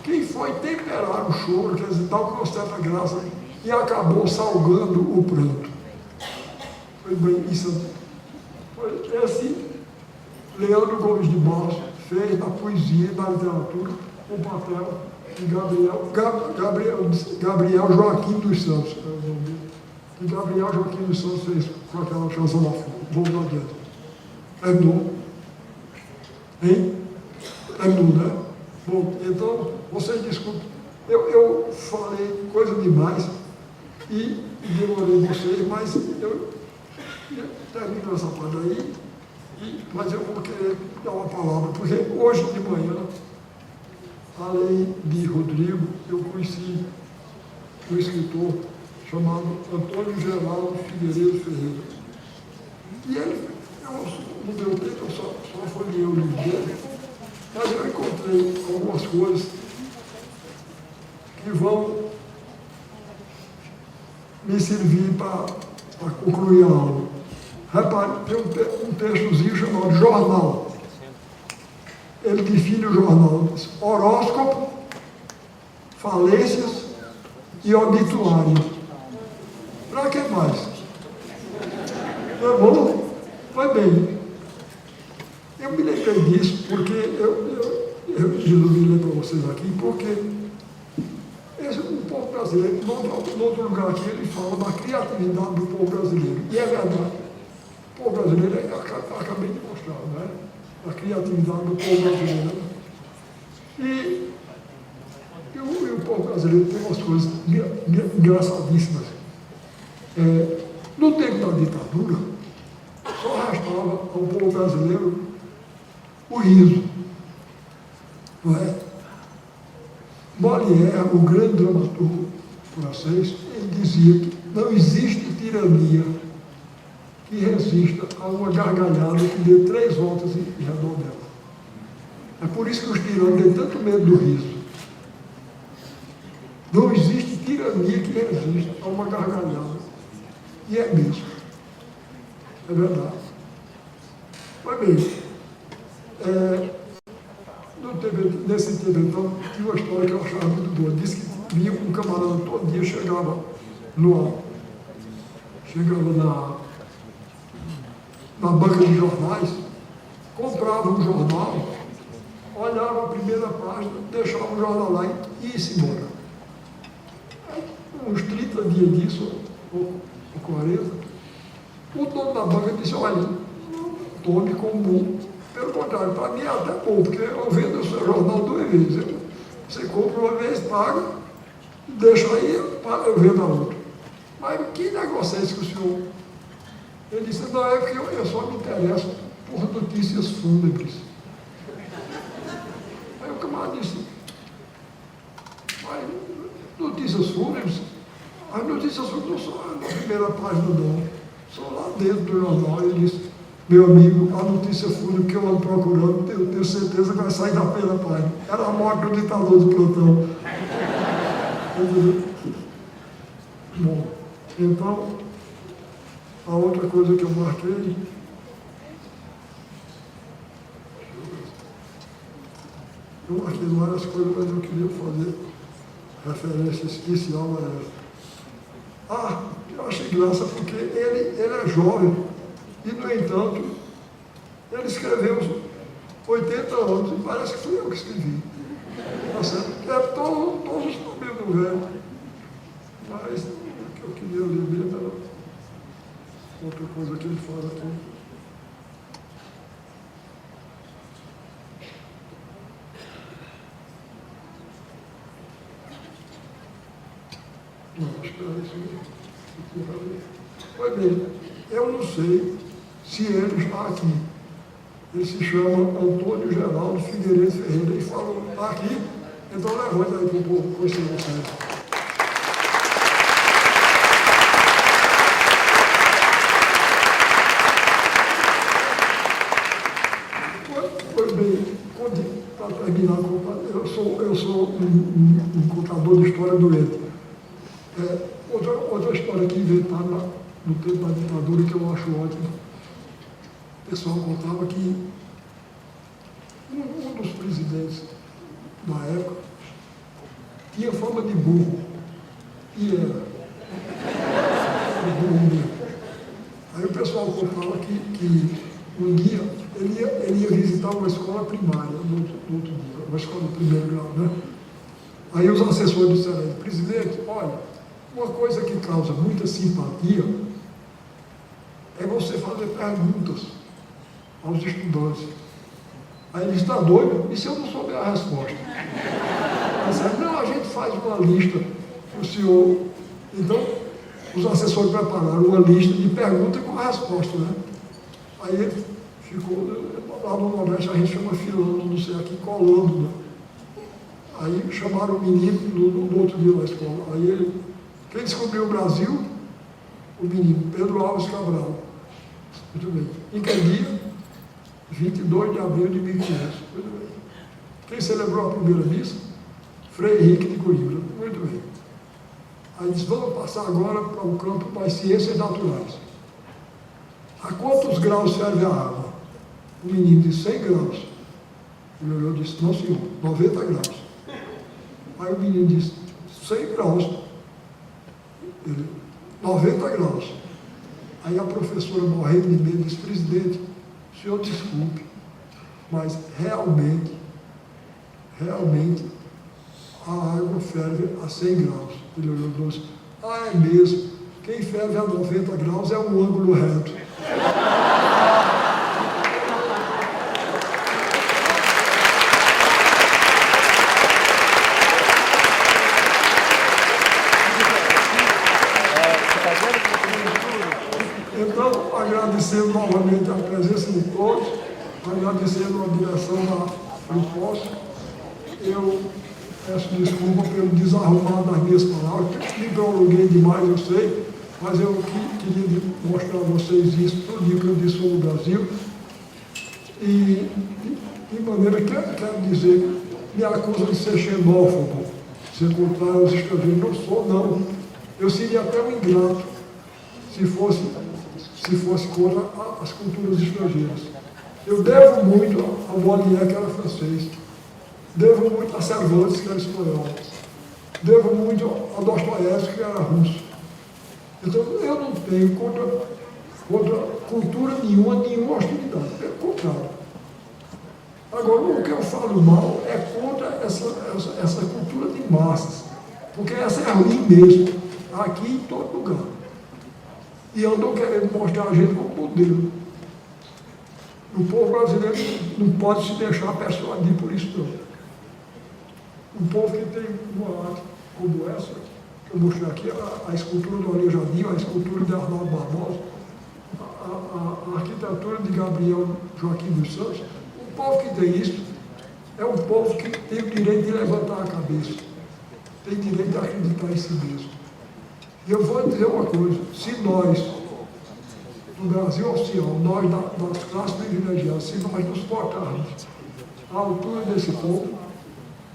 A: Quem foi temperar o choro, quer dizer, dar uma certa graça, e acabou salgando o pranto? Foi bem isso. Foi esse Leandro Gomes de Barros fez na poesia e na literatura o papel de Gabriel Joaquim dos Santos. Que Gabriel Joaquim dos Santos fez com aquela canção da Vamos Adiante. Terminou? Hein? Terminou, né? Bom, então, vocês desculpem, eu falei coisa demais e demorei vocês, mas eu termino essa parte aí, mas eu vou querer dar uma palavra, porque hoje de manhã, além de Rodrigo, eu conheci um escritor chamado Antônio Geraldo Figueiredo Ferreira. E ele, no meu tempo, eu só folhei o livro dele, mas eu encontrei algumas coisas que vão me servir para concluir a aula. Repare, tem um textozinho chamado Jornal. Ele define o jornal, diz, horóscopo, falências e obituário. Para que mais? Não é bom? Foi bem. Eu me lembrei disso porque eu resolvi ler para vocês aqui, porque o povo brasileiro, em outro lugar aqui, ele fala da criatividade do povo brasileiro. E é verdade. O povo brasileiro, acabei de mostrar, né? A criatividade do povo brasileiro. E o povo brasileiro tem umas coisas engraçadíssimas. No tempo da ditadura, só restava ao povo brasileiro o riso. Não é? Molière, o grande dramaturgo francês, ele dizia que não existe tirania que resista a uma gargalhada que dê 3 voltas e redondela. É por isso que os tiranos têm tanto medo do riso. Não existe tirania que resista a uma gargalhada. E é mesmo. É verdade. Pois bem, nesse tempo, então, tinha uma história que eu achava muito boa. Disse que vinha um camarada todo dia, chegava na banca de jornais, comprava um jornal, olhava a primeira página, deixava o jornal lá e ia-se embora. Uns 30 dias disso, ou 40, o dono da banca disse, olha, não tome como pelo contrário, para mim é até bom, porque eu vendo o seu jornal 2 vezes. Você compra uma vez, paga, deixa aí, eu vendo a outra. Mas que negócio é esse que o senhor... Ele disse, não, é porque eu só me interesso por notícias fúnebres. Aí o camarada disse, mas notícias fúnebres? As notícias fúnebres não são na primeira página, não. São lá dentro do jornal. Ele disse, meu amigo, a notícia fúnebre que eu ando procurando, eu tenho certeza que vai sair da primeira página. Era a morte do ditador do plantão. Bom, então, a outra coisa que eu marquei, eu marquei várias coisas, mas eu queria fazer referência especial a ela. Eu achei graça porque ele é jovem e, no entanto, ele escreveu 80 anos e parece que fui eu que escrevi. Tá certo? É todos os nomes do velho. Mas o que eu queria ler mesmo era outra coisa que ele fala aqui. Pois bem, eu não sei se ele está aqui. Ele se chama Antônio Geraldo Figueiredo Ferreira e falou, está aqui, então levanta aí para o povo conhecer vocês. Pois bem, para terminar, eu sou um contador de história doente. Outra história que inventaram no tempo da ditadura que eu acho ótima. O pessoal contava que um dos presidentes na época tinha fama de burro. E era. Burro mesmo. Aí o pessoal contava que um dia ele ia visitar uma escola primária, no outro dia, uma escola de primeiro grau, né? Aí os assessores disseram, presidente, olha, uma coisa que causa muita simpatia é você fazer perguntas aos estudantes. Aí ele está doido? E se eu não souber a resposta? Aí disse, não, a gente faz uma lista para o senhor. Então, os assessores prepararam uma lista de perguntas com a resposta, né? Aí ele ficou, lá no Nordeste a gente chama filando, não sei aqui, colando, né? Aí chamaram o menino no outro dia na escola. Aí ele, quem descobriu o Brasil? O menino, Pedro Alves Cabral. Muito bem. Em que dia? 22 de abril de 1500. Muito bem. Quem celebrou a primeira missa? Frei Henrique de Coimbra. Muito bem. Aí disse, vamos passar agora para o campo das ciências naturais. A quantos graus serve a água? O menino disse, 100 graus. Ele olhou e disse, não senhor, 90 graus. Aí o menino disse, 100 graus. Ele, 90 graus. Aí a professora, morrendo de medo, disse, presidente, o senhor desculpe, mas realmente, a água ferve a 100 graus. Ele olhou e disse, é mesmo, quem ferve a 90 graus é um ângulo reto. Então, agradecendo novamente a presença de todos, agradecendo a direção da Frupost, eu peço desculpa pelo desarrumar das minhas palavras, me prolonguei demais, eu sei, mas eu queria mostrar a vocês isso, tudo que eu disse sobre o Brasil, e de maneira que eu quero dizer, me acusam de ser xenófobo, ser contrário aos estrangeiros. Não sou, não. Eu seria até um ingrato se fosse contra as culturas estrangeiras. Eu devo muito a Molière, que era francês, devo muito a Cervantes, que era espanhol, devo muito a Dostoiévski, que era russo. Então, eu não tenho contra cultura nenhuma hostilidade, pelo contrário. Agora, o que eu falo mal é contra essa cultura de massas, porque essa é ruim mesmo, aqui em todo lugar. E andam querendo mostrar a gente como modelo. O povo brasileiro não pode se deixar persuadir por isso, não. Um povo que tem uma arte como essa, que eu mostrei aqui, a escultura do Aleijadinho, a escultura de Arnaldo Barbosa, a arquitetura de Gabriel Joaquim dos Santos, o povo que tem isso é um povo que tem o direito de levantar a cabeça, tem direito de acreditar em si mesmo. E eu vou dizer uma coisa, se nós, no Brasil oficial, nós das classes privilegiadas, se nós nos portarmos à altura desse povo,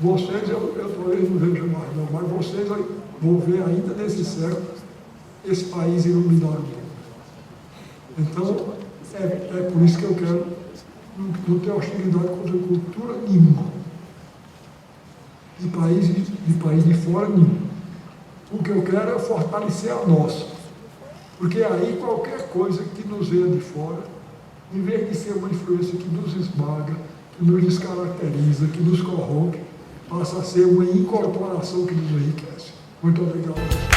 A: vocês, eu talvez não vejo mais não, mas vocês vão ver ainda nesse século esse país iluminar o mundo. Então, é por isso que eu quero não ter hostilidade contra cultura nenhuma. De país de fora nenhum. O que eu quero é fortalecer a nossa. Porque aí qualquer coisa que nos venha de fora, em vez de ser uma influência que nos esmaga, que nos descaracteriza, que nos corrompe, passa a ser uma incorporação que nos enriquece. Muito obrigado.